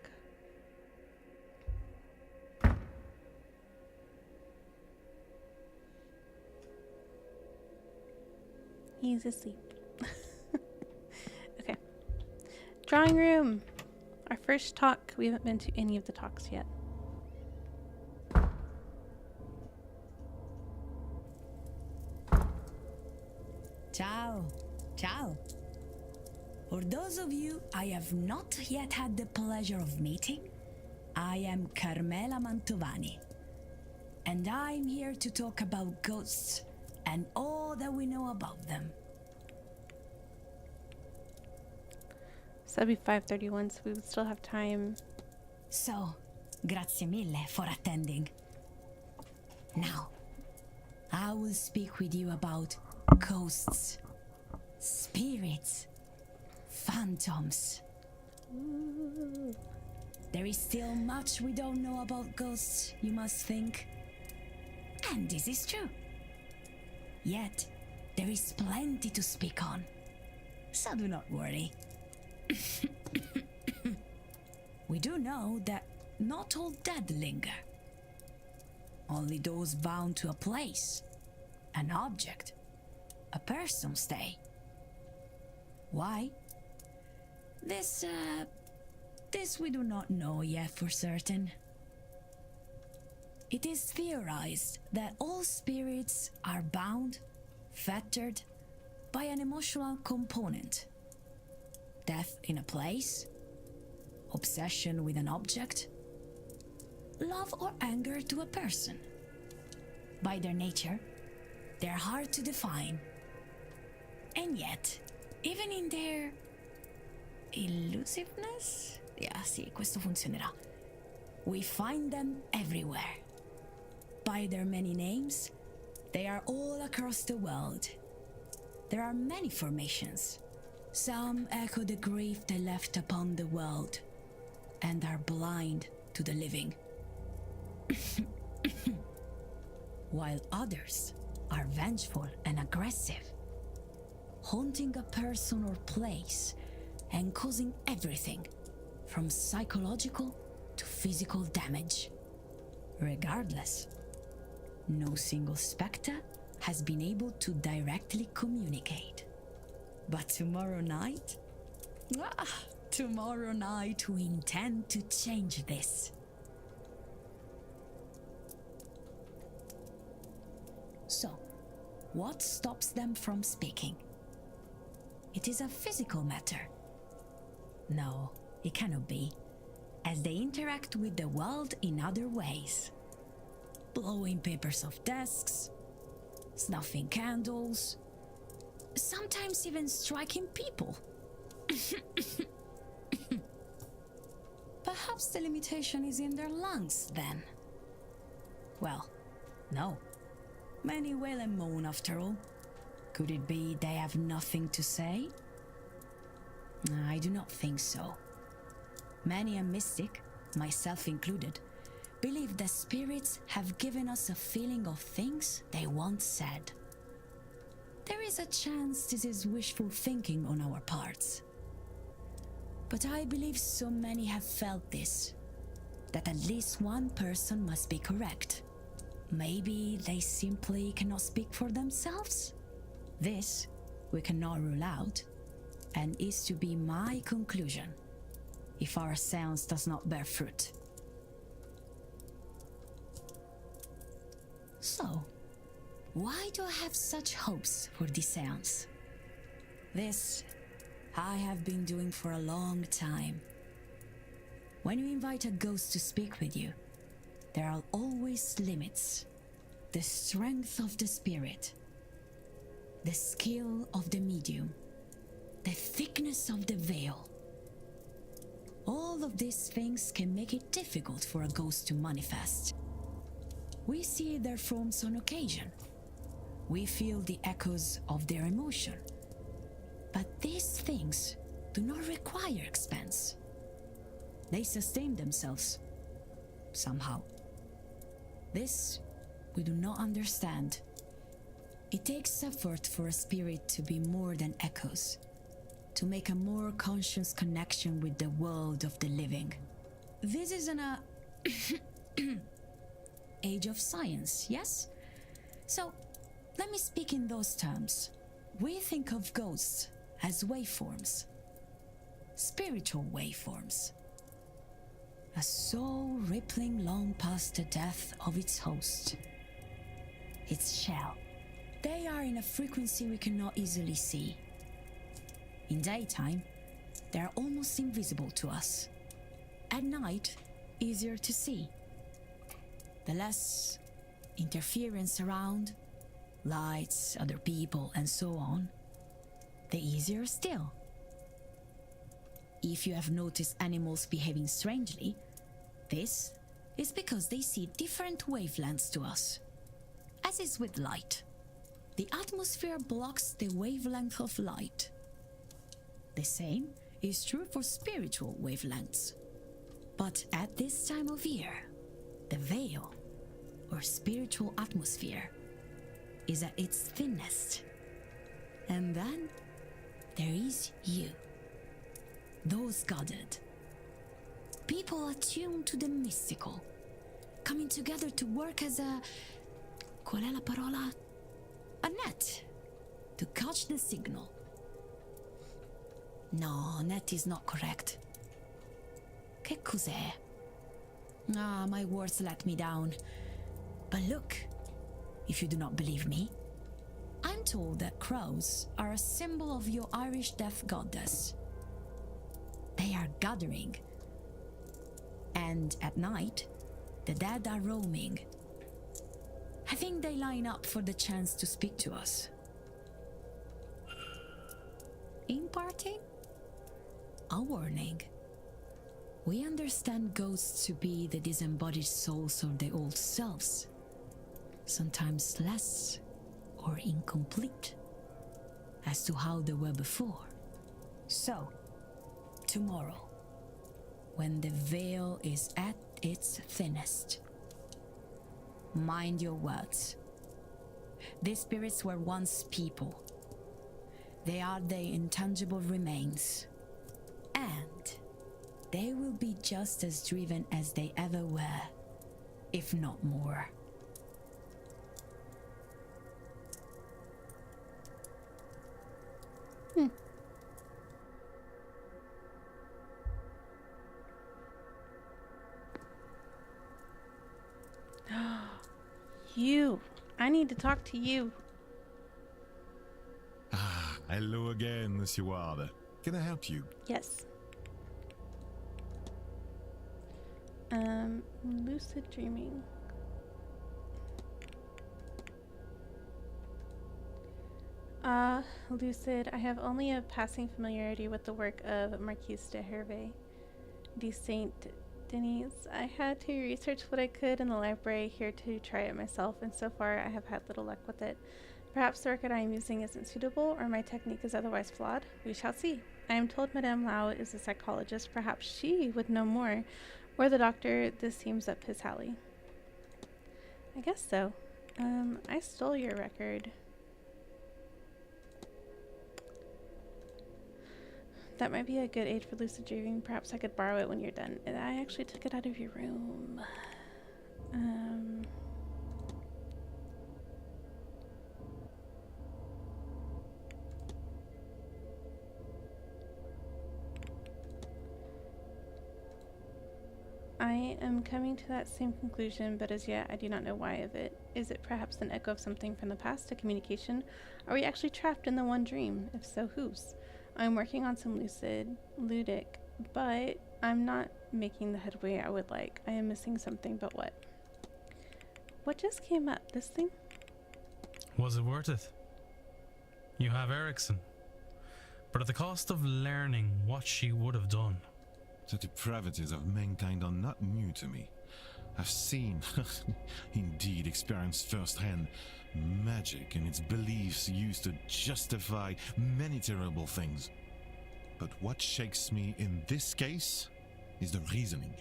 He's asleep. Okay. Drawing room. Our first talk. We haven't been to any of the talks yet. Ciao. Ciao. For those of you I have not yet had the pleasure of meeting, I am Carmela Mantovani, and I'm here to talk about ghosts and all that we know about them. So that'd be 5:31, so we would still have time. So, grazie mille for attending. Now, I will speak with you about ghosts, spirits, phantoms. Ooh. There is still much we don't know about ghosts, you must think. And this is true. Yet, there is plenty to speak on. So do not worry. We do know that not all dead linger. Only those bound to a place, an object, a person stay. Why? This we do not know yet for certain. It is theorized that all spirits are bound, fettered by an emotional component. Death in a place, obsession with an object, love or anger to a person. By their nature, they're hard to define. And yet, even in their elusiveness? Yeah, sì, questo funzionerà. We find them everywhere. By their many names, they are all across the world. There are many formations. Some echo the grief they left upon the world and are blind to the living. While others are vengeful and aggressive, haunting a person or place and causing everything from psychological to physical damage. Regardless, no single spectre has been able to directly communicate. But tomorrow night we intend to change this. So, what stops them from speaking? It is a physical matter. No, it cannot be, as they interact with the world in other ways. Blowing papers off desks, snuffing candles, sometimes even striking people. Perhaps the limitation is in their lungs, then. Well, no. Many wail and moan, after all. Could it be they have nothing to say? I do not think so. Many a mystic, myself included, believe that spirits have given us a feeling of things they once said. There is a chance this is wishful thinking on our parts. But I believe so many have felt this, that at least one person must be correct. Maybe they simply cannot speak for themselves? This we cannot rule out, and is to be my conclusion, if our seance does not bear fruit. So, why do I have such hopes for this seance? This I have been doing for a long time. When you invite a ghost to speak with you, there are always limits. The strength of the spirit, the skill of the medium, the thickness of the veil. All of these things can make it difficult for a ghost to manifest. We see their forms on occasion. We feel the echoes of their emotion. But these things do not require expense. They sustain themselves, somehow. This we do not understand. It takes effort for a spirit to be more than echoes, to make a more conscious connection with the world of the living. This is an age of science, yes? So, let me speak in those terms. We think of ghosts as waveforms, spiritual waveforms. A soul rippling long past the death of its host, its shell. They are in a frequency we cannot easily see. In daytime, they are almost invisible to us. At night, easier to see. The less interference around, lights, other people, and so on, the easier still. If you have noticed animals behaving strangely, this is because they see different wavelengths to us. As is with light, the atmosphere blocks the wavelength of light. The same is true for spiritual wavelengths. But at this time of year, the veil, or spiritual atmosphere, is at its thinnest. And then there is you. Those gathered. People attuned to the mystical, coming together to work as a... qual è la parola? A net, to catch the signal. No, net is not correct. Che cos'è? Ah, my words let me down. But look, if you do not believe me, I'm told that crows are a symbol of your Irish death goddess. They are gathering. And at night, the dead are roaming. I think they line up for the chance to speak to us. Imparting? A warning. We understand ghosts to be the disembodied souls of the old selves, sometimes less or incomplete as to how they were before. So, tomorrow, when the veil is at its thinnest, mind your words. These spirits were once people. They are the intangible remains. And they will be just as driven as they ever were, if not more. You. I need to talk to you. Ah, hello again, Monsieur Ward. Can I help you? Yes. Lucid dreaming. Lucid, I have only a passing familiarity with the work of Marquise de Hervé de Saint Denis. I had to research what I could in the library here to try it myself, and so far I have had little luck with it. Perhaps the record I am using isn't suitable, or my technique is otherwise flawed. We shall see. I am told Madame Lau is a psychologist. Perhaps she would know more. Or the doctor. This seems up his alley. I guess so. I stole your record. That might be a good aid for lucid dreaming. Perhaps I could borrow it when you're done. I actually took it out of your room. I am coming to that same conclusion, but as yet I do not know why of it. Is it perhaps an echo of something from the past, a communication? Are we actually trapped in the one dream? If so, whose? I'm working on some ludic, but I'm not making the headway I would like. I am missing something, but what? What just came up? This thing? Was it worth it? You have Erickson, but at the cost of learning what she would have done. The depravities of mankind are not new to me. I've seen, indeed experienced firsthand, magic and its beliefs used to justify many terrible things. But what shakes me in this case is the reasoning.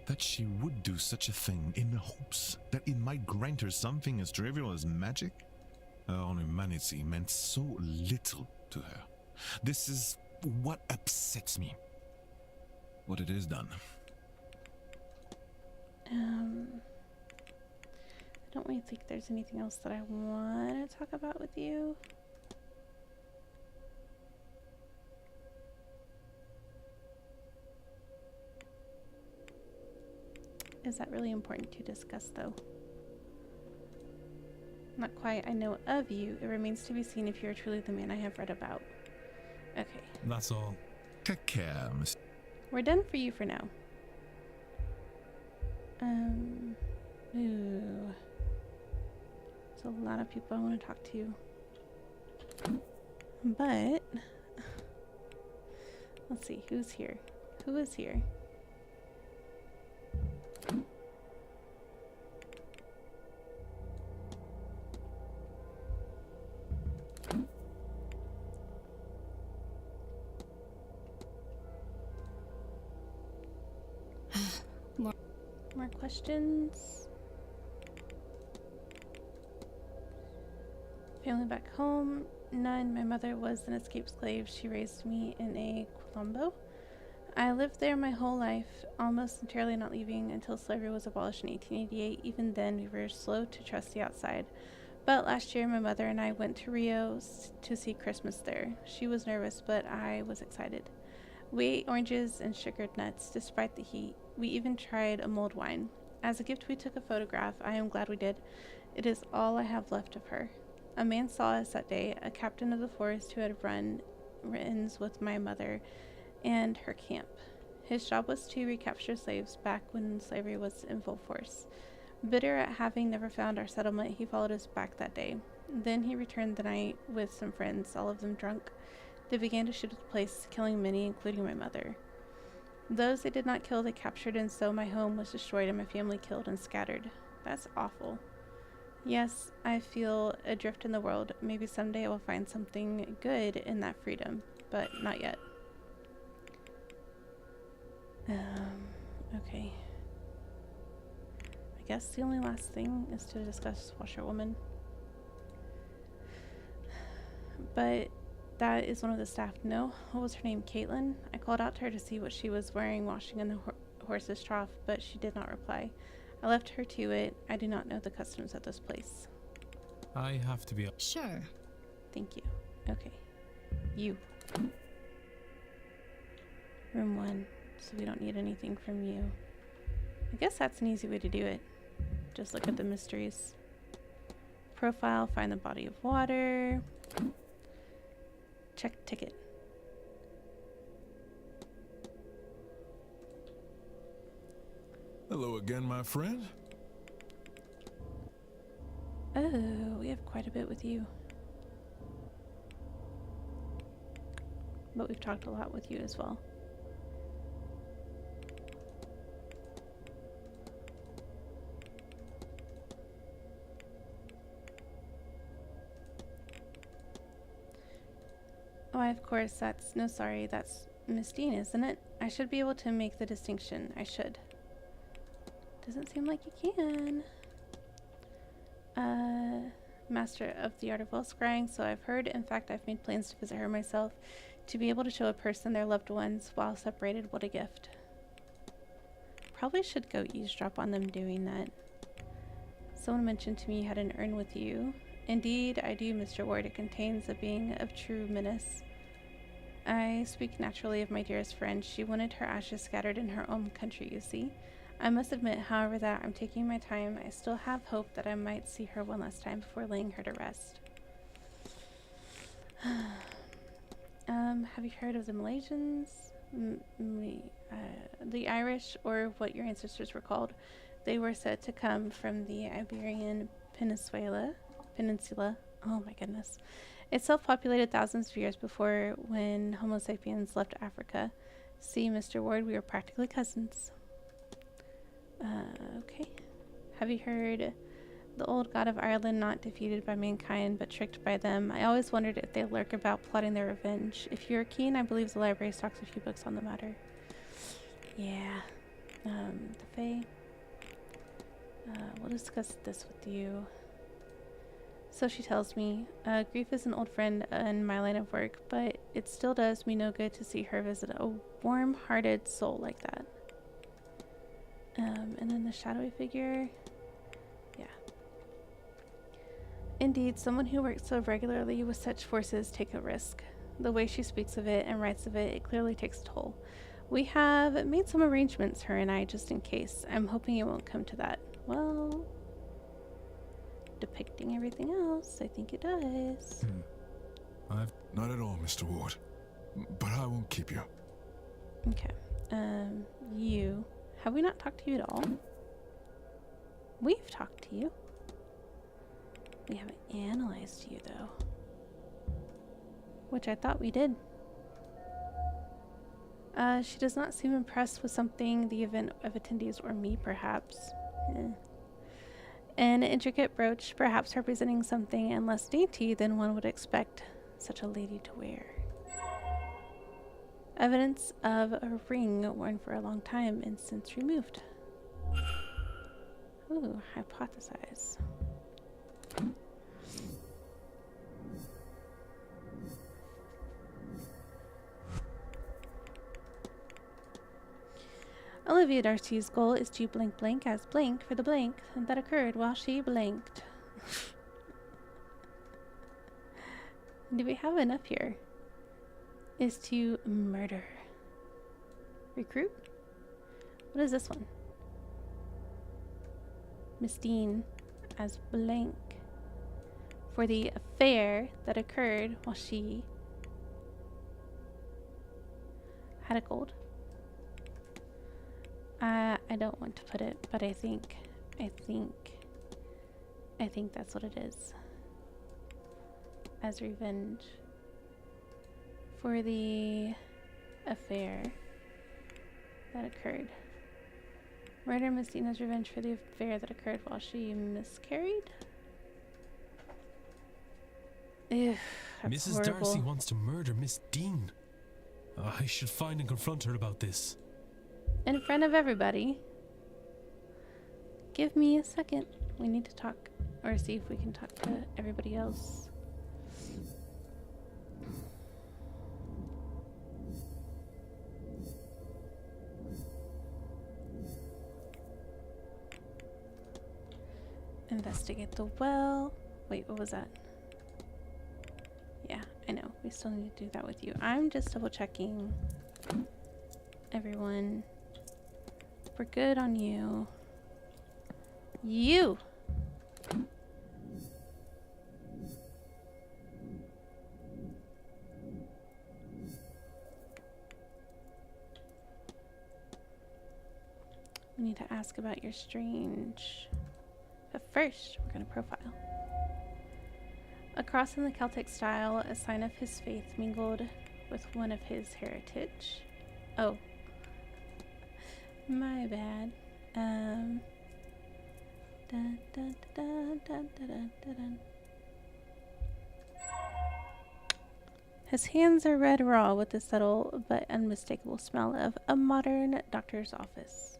That she would do such a thing in the hopes that it might grant her something as trivial as magic? Her own humanity meant so little to her. This is what upsets me. What it is done. I don't really think there's anything else that I want to talk about with you. Is that really important to discuss, though? Not quite. I know of you. It remains to be seen if you are truly the man I have read about. Okay. That's all. Take care, Miss. We're done for you for now. Ooh. There's a lot of people I want to talk to. But let's see, who's here? Who is here? More questions? Family back home? None. My mother was an escaped slave. She raised me in a Colombo. I lived there my whole life, almost entirely not leaving until slavery was abolished in 1888. Even then, we were slow to trust the outside. But last year, my mother and I went to Rio to see Christmas there. She was nervous, but I was excited. We ate oranges and sugared nuts despite the heat. We even tried a mulled wine. As a gift, we took a photograph. I am glad we did. It is all I have left of her. A man saw us that day, a captain of the forest who had run-ins with my mother and her camp. His job was to recapture slaves back when slavery was in full force. Bitter at having never found our settlement, he followed us back that day. Then he returned the night with some friends, all of them drunk. They began to shoot at the place, killing many, including my mother. Those they did not kill, they captured, and so my home was destroyed and my family killed and scattered. That's awful. Yes, I feel adrift in the world. Maybe someday I will find something good in that freedom, but not yet. Okay. I guess the only last thing is to discuss Washerwoman. But that is one of the staff. No? What was her name? Caitlin? I called out to her to see what she was wearing washing in the horse's trough, but she did not reply. I left her to it. I do not know the customs of this place. I have to be... Sure. Thank you. Okay. You. Room 1. So we don't need anything from you. I guess that's an easy way to do it. Just look at the mysteries. Profile, find the body of water. Check ticket. Hello again, my friend. Oh, we have quite a bit with you. But we've talked a lot with you as well. Why, of course, that's... No, sorry, that's Miss Dean, isn't it? I should be able to make the distinction. I should. Doesn't seem like you can. Master of the art of well scrying, so I've heard. In fact, I've made plans to visit her myself. To be able to show a person their loved ones while separated, what a gift. Probably should go eavesdrop on them doing that. Someone mentioned to me you had an urn with you. Indeed, I do, Mr. Ward. It contains a being of true menace. I speak naturally of my dearest friend. She wanted her ashes scattered in her own country, you see. I must admit, however, that I'm taking my time. I still have hope that I might see her one last time before laying her to rest. Have you heard of the Malaysians? The Irish, or what your ancestors were called. They were said to come from the Iberian Peninsula. Oh my goodness. It's self-populated thousands of years before when Homo sapiens left Africa. See, Mr. Ward, we were practically cousins. Okay. Have you heard the old god of Ireland not defeated by mankind but tricked by them? I always wondered if they lurk about plotting their revenge. If you're keen, I believe the library stocks a few books on the matter. Yeah. The Fae. We'll discuss this with you. So she tells me, grief is an old friend in my line of work, but it still does me no good to see her visit a warm-hearted soul like that. And then the shadowy figure. Yeah. Indeed, someone who works so regularly with such forces take a risk. The way she speaks of it and writes of it, it clearly takes a toll. We have made some arrangements, her and I, just in case. I'm hoping it won't come to that. Well, depicting everything else, I think it does. Not at all, Mr. Ward. But I won't keep you. Okay. You. Have we not talked to you at all? We've talked to you. We haven't analyzed you, though. Which I thought we did. She does not seem impressed with something, the event of attendees, or me, perhaps. An intricate brooch, perhaps representing something and less dainty than one would expect such a lady to wear. Evidence of a ring worn for a long time and since removed. Ooh, hypothesize. Olivia Darcy's goal is to blank blank as blank for the blank that occurred while she blanked. Do we have enough here? Is to murder. Recruit? What is this one? Miss Dean as blank for the affair that occurred while she had a cold. I don't want to put it, but I think that's what it is. As revenge for the affair that occurred. Murder Miss Dean as revenge for the affair that occurred while she miscarried. Ew, that's Mrs. horrible. Darcy wants to murder Miss Dean. I should find and confront her about this. In front of everybody. Give me a second. We need to talk, or see if we can talk to everybody else. Investigate the well. Wait, what was that? Yeah, I know. We still need to do that with you. I'm just double checking. Everyone. We're good on you. You! We need to ask about your strange... But first, we're going to profile. A cross in the Celtic style, a sign of his faith mingled with one of his heritage. Oh. My bad. Dun, dun, dun, dun, dun, dun, dun, dun. His hands are red raw with the subtle but unmistakable smell of a modern doctor's office.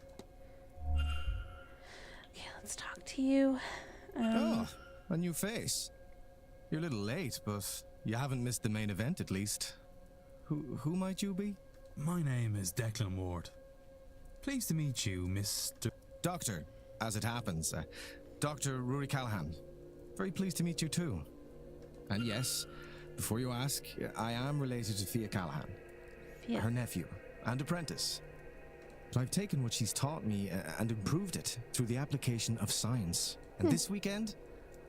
Okay, let's talk to you. Oh, a new face. You're a little late, but you haven't missed the main event at least. Who might you be? My name is Declan Ward. Pleased to meet you, Mr. Doctor, as it happens. Dr. Rory Callahan. Very pleased to meet you too. And yes, before you ask, I am related to Thea Callahan. Thea. Her nephew and apprentice. But I've taken what she's taught me and improved it through the application of science. And this weekend,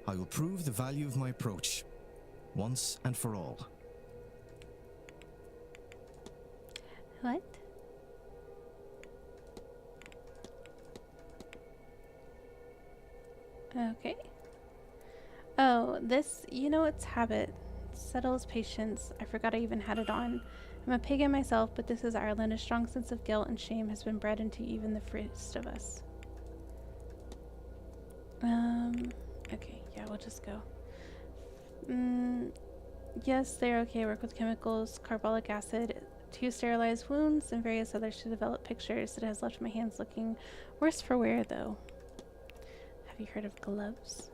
I will prove the value of my approach, once and for all. What? Okay. Oh, this, you know, it's habit. Settles patience. I forgot I even had it on. I'm a pagan myself, but this is Ireland. A strong sense of guilt and shame has been bred into even the freest of us. Okay, yeah, we'll just go. Yes, they're okay. Work with chemicals, carbolic acid, to sterilize wounds, and various others to develop pictures. It has left my hands looking worse for wear, though. Have you heard of gloves?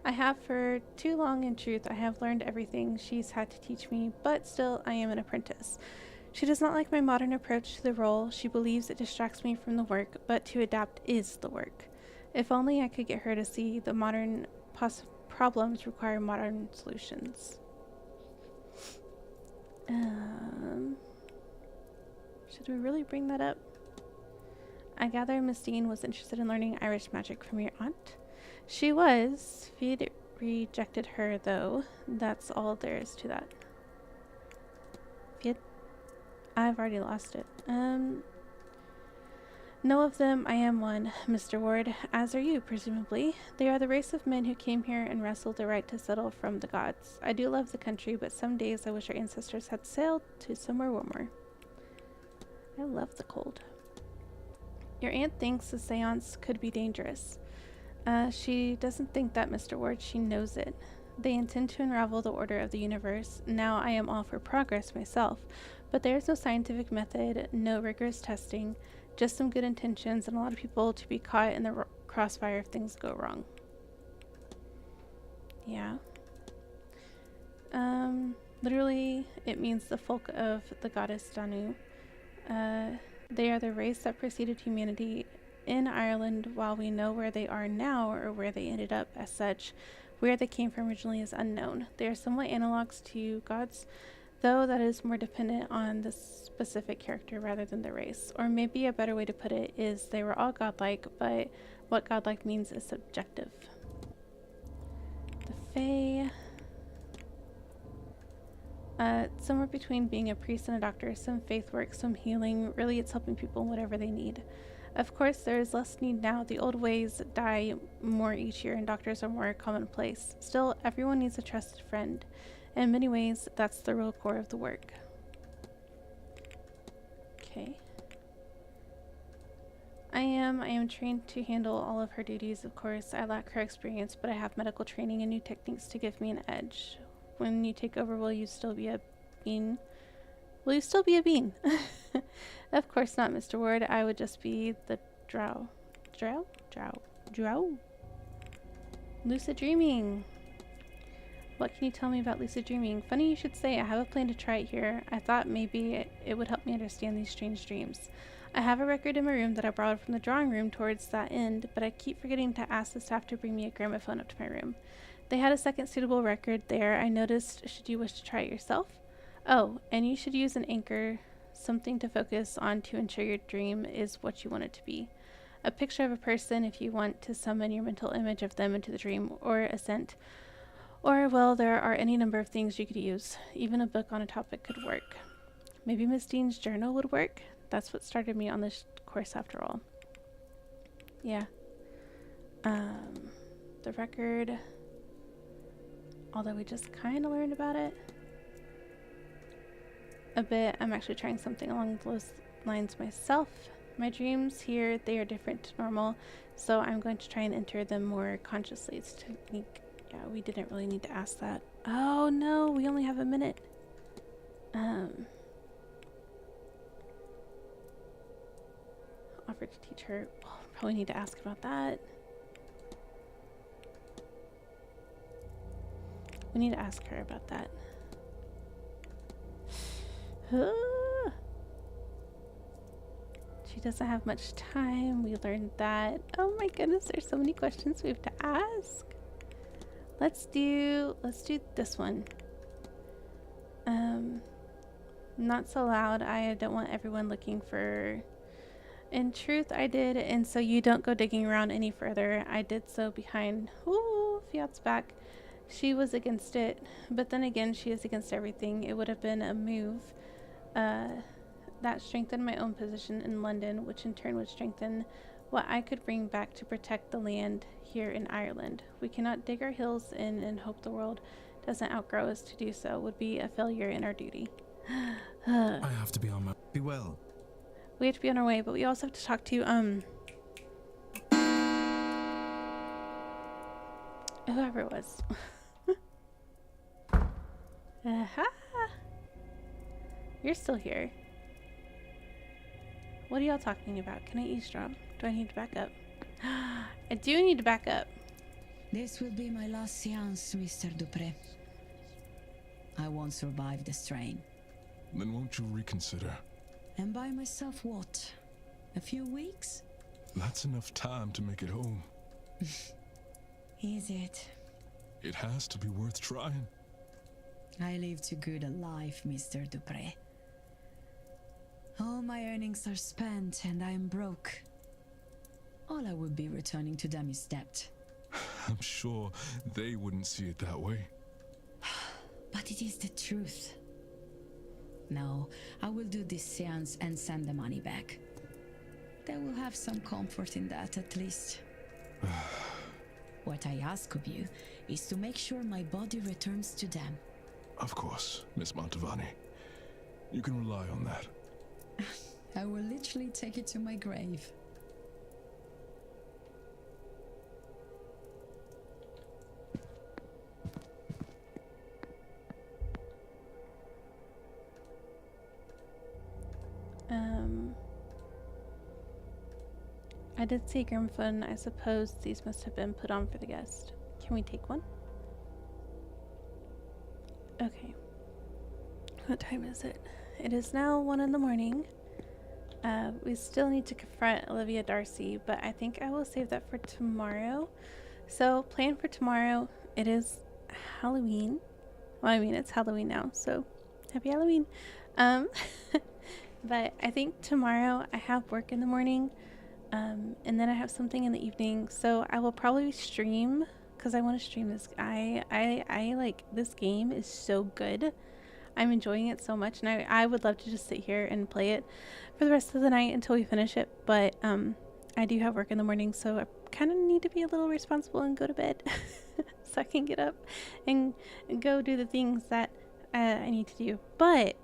I have for too long. In truth, I have learned everything she's had to teach me, but still, I am an apprentice. She does not like my modern approach to the role. She believes it distracts me from the work, but to adapt is the work. If only I could get her to see the modern problems require modern solutions. Should we really bring that up? I gather Miss Dean was interested in learning Irish magic from your aunt. She was. Feed rejected her, though. That's all there is to that. Feed? I've already lost it. Know of them, I am one, Mr. Ward, as are you, presumably. They are the race of men who came here and wrestled the right to settle from the gods. I do love the country, but some days I wish our ancestors had sailed to somewhere warmer. I love the cold. Your aunt thinks the seance could be dangerous. She doesn't think that, Mr. Ward. She knows it. They intend to unravel the order of the universe. Now I am all for progress myself, but there's no scientific method, no rigorous testing, just some good intentions and a lot of people to be caught in the crossfire if things go wrong. Yeah. Literally, it means the folk of the goddess Danu. They are the race that preceded humanity in Ireland. While we know where they are now or where they ended up as such, where they came from originally is unknown. They are somewhat analogs to gods, though that is more dependent on the specific character rather than the race. Or maybe a better way to put it is they were all godlike, but what godlike means is subjective. The Fae. Somewhere between being a priest and a doctor, some faith work, some healing. Really, it's helping people in whatever they need. Of course, there is less need now. The old ways die more each year, and doctors are more commonplace. Still, everyone needs a trusted friend. In many ways, that's the real core of the work. Okay. I am trained to handle all of her duties, of course. I lack her experience, but I have medical training and new techniques to give me an edge. When you take over, will you still be a bean? Will you still be a bean? Of course not, Mr. Ward. I would just be the drow. Drow? Lucid dreaming. What can you tell me about lucid dreaming? Funny you should say. I have a plan to try it here. I thought maybe it would help me understand these strange dreams. I have a record in my room that I borrowed from the drawing room towards that end, but I keep forgetting to ask the staff to bring me a gramophone up to my room. They had a second suitable record there, I noticed. Should you wish to try it yourself? Oh, and you should use an anchor, something to focus on to ensure your dream is what you want it to be. A picture of a person if you want to summon your mental image of them into the dream, or a scent. Or, well, there are any number of things you could use. Even a book on a topic could work. Maybe Miss Dean's journal would work? That's what started me on this course after all. Yeah. The record... Although we just kind of learned about it a bit. I'm actually trying something along those lines myself. My dreams here, they are different to normal, so I'm going to try and enter them more consciously. It's technique. Yeah, we didn't really need to ask that. Oh no, we only have a minute. Offer to teach her. Oh, probably need to ask about that. We need to ask her about that. She doesn't have much time. We learned that. Oh my goodness, there's so many questions we have to ask. Let's do this one. Not so loud. I don't want everyone looking for... In truth, I did, and so you don't go digging around any further. I did so behind... Ooh, Fiat's back. She was against it, but then again, she is against everything. It would have been a move that strengthened my own position in London, which in turn would strengthen what I could bring back to protect the land here in Ireland. We cannot dig our heels in and hope the world doesn't outgrow us to do so. Would be a failure in our duty. I have to be on my... Be well. We have to be on our way, but we also have to talk to, whoever it was. Aha! You're still here. What are y'all talking about? Can I eavesdrop? Do I need to back up? I do need to back up. This will be my last seance, Mr. Dupré. I won't survive the strain. Then won't you reconsider? And by myself what? A few weeks? That's enough time to make it home. Is it? It has to be worth trying. I live too good a life, Mr. Dupré. All my earnings are spent and I am broke. All I would be returning to them is debt. I'm sure they wouldn't see it that way. But it is the truth. No, I will do this seance and send the money back. They will have some comfort in that, at least. What I ask of you is to make sure my body returns to them. Of course, Miss Montevani. You can rely on that. I will literally take it to my grave. I did see a gramophone. I suppose these must have been put on for the guest. Can we take one? Okay. What time is it? It is now 1 in the morning. We still need to confront Olivia Darcy, but I think I will save that for tomorrow. So, plan for tomorrow. It is Halloween. Well, I mean, it's Halloween now, so happy Halloween. Um, but I think tomorrow I have work in the morning, and then I have something in the evening. So I will probably stream because I want to stream this. I like this game is so good. I'm enjoying it so much, and I would love to just sit here and play it for the rest of the night until we finish it. But I do have work in the morning, so I kind of need to be a little responsible and go to bed so I can get up and go do the things that I need to do. But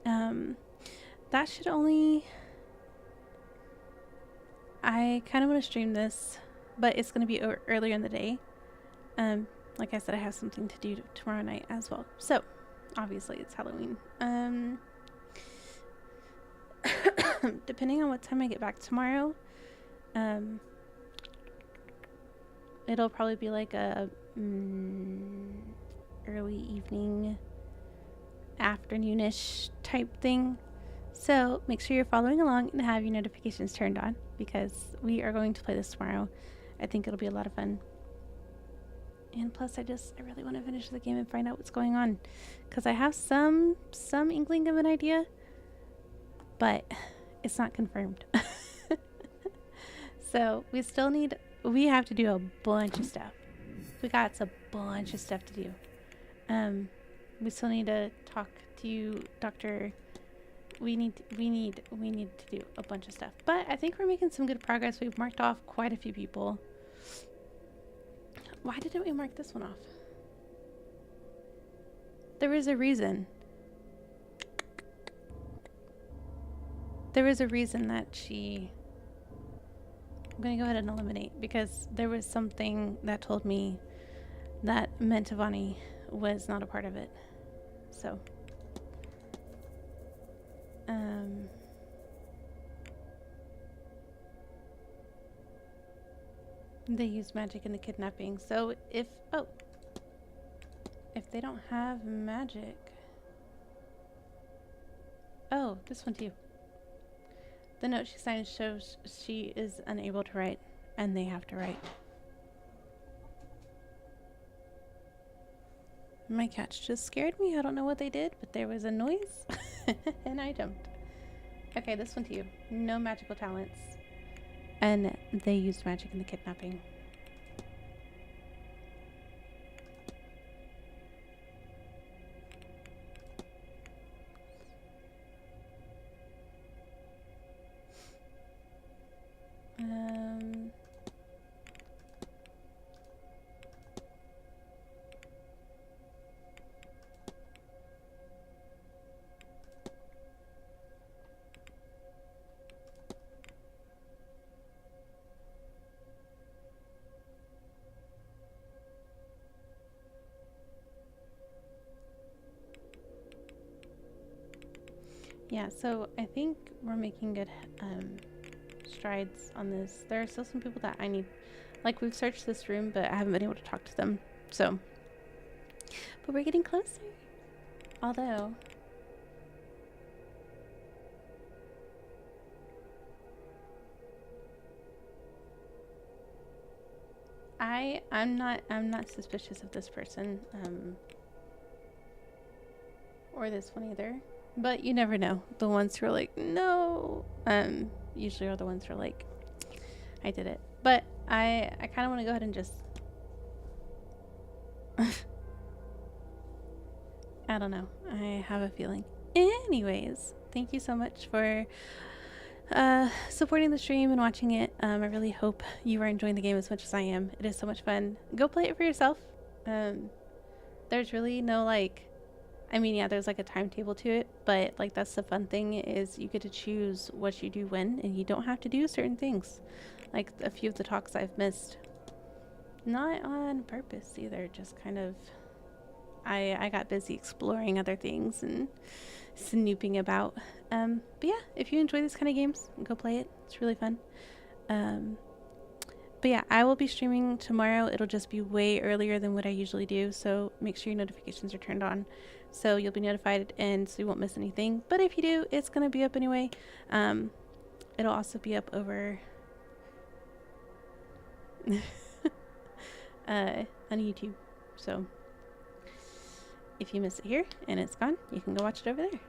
that should only... I kind of want to stream this, but it's going to be earlier in the day. Like I said, I have something to do tomorrow night as well. So, obviously, it's Halloween. Depending on what time I get back tomorrow, it'll probably be like a early evening, afternoonish type thing. So make sure you're following along and have your notifications turned on because we are going to play this tomorrow. I think it'll be a lot of fun. And plus, I really want to finish the game and find out what's going on, because I have some inkling of an idea, but it's not confirmed. So we have to do a bunch of stuff. We got a bunch of stuff to do. We still need to talk to you, Doctor. We need to do a bunch of stuff, but I think we're making some good progress. We've marked off quite a few people. Why didn't we mark this one off? There is a reason. There is a reason that she... I'm going to go ahead and eliminate, because there was something that told me that Mantovani was not a part of it. So... they used magic in the kidnapping. So if they don't have magic... Oh, this one too. The note she signed shows she is unable to write, and they have to write. My cats just scared me. I don't know what they did, but there was a noise, and I jumped. Okay, this one to you. No magical talents. And they used magic in the kidnapping. Yeah, so I think we're making good strides on this. There are still some people that I need, like, we've searched this room, but I haven't been able to talk to them. So, but we're getting closer. Although, I'm not suspicious of this person, or this one either. But you never know. The ones who are like, no, usually are the ones who are like, I did it. But I kind of want to go ahead and just, I don't know. I have a feeling. Anyways, thank you so much for supporting the stream and watching it. I really hope you are enjoying the game as much as I am. It is so much fun. Go play it for yourself. There's really no, like, I mean, yeah, there's like a timetable to it, but like that's the fun thing, is you get to choose what you do when, and you don't have to do certain things. Like a few of the talks I've missed, not on purpose either, just kind of, I got busy exploring other things and snooping about. But yeah, if you enjoy this kind of games, go play it. It's really fun. But yeah, I will be streaming tomorrow. It'll just be way earlier than what I usually do, so make sure your notifications are turned on, so you'll be notified and so you won't miss anything. But if you do, it's going to be up anyway. it'll also be up over on YouTube. So if you miss it here and it's gone, you can go watch it over there.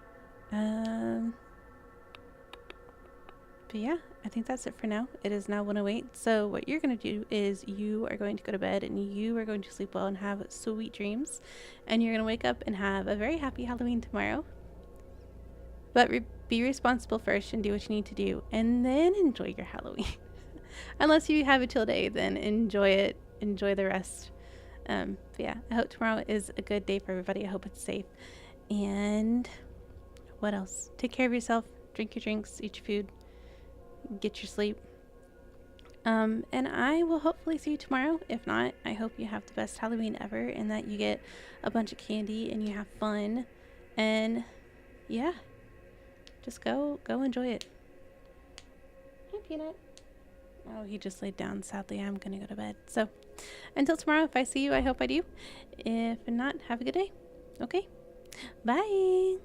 But yeah, I think that's it for now. It is now 1:08. So what you're going to do is you are going to go to bed and you are going to sleep well and have sweet dreams. And you're going to wake up and have a very happy Halloween tomorrow. But be responsible first and do what you need to do. And then enjoy your Halloween. Unless you have a chill day, then enjoy it. Enjoy the rest. But yeah, I hope tomorrow is a good day for everybody. I hope it's safe. And what else? Take care of yourself. Drink your drinks. Eat your food. Get your sleep. And I will hopefully see you tomorrow. If not, I hope you have the best Halloween ever and that you get a bunch of candy and you have fun. And yeah, just go enjoy it. Hi, Peanut. Oh, he just laid down. Sadly, I'm gonna go to bed. So until tomorrow, if I see you, I hope I do. If not, have a good day. Okay, bye.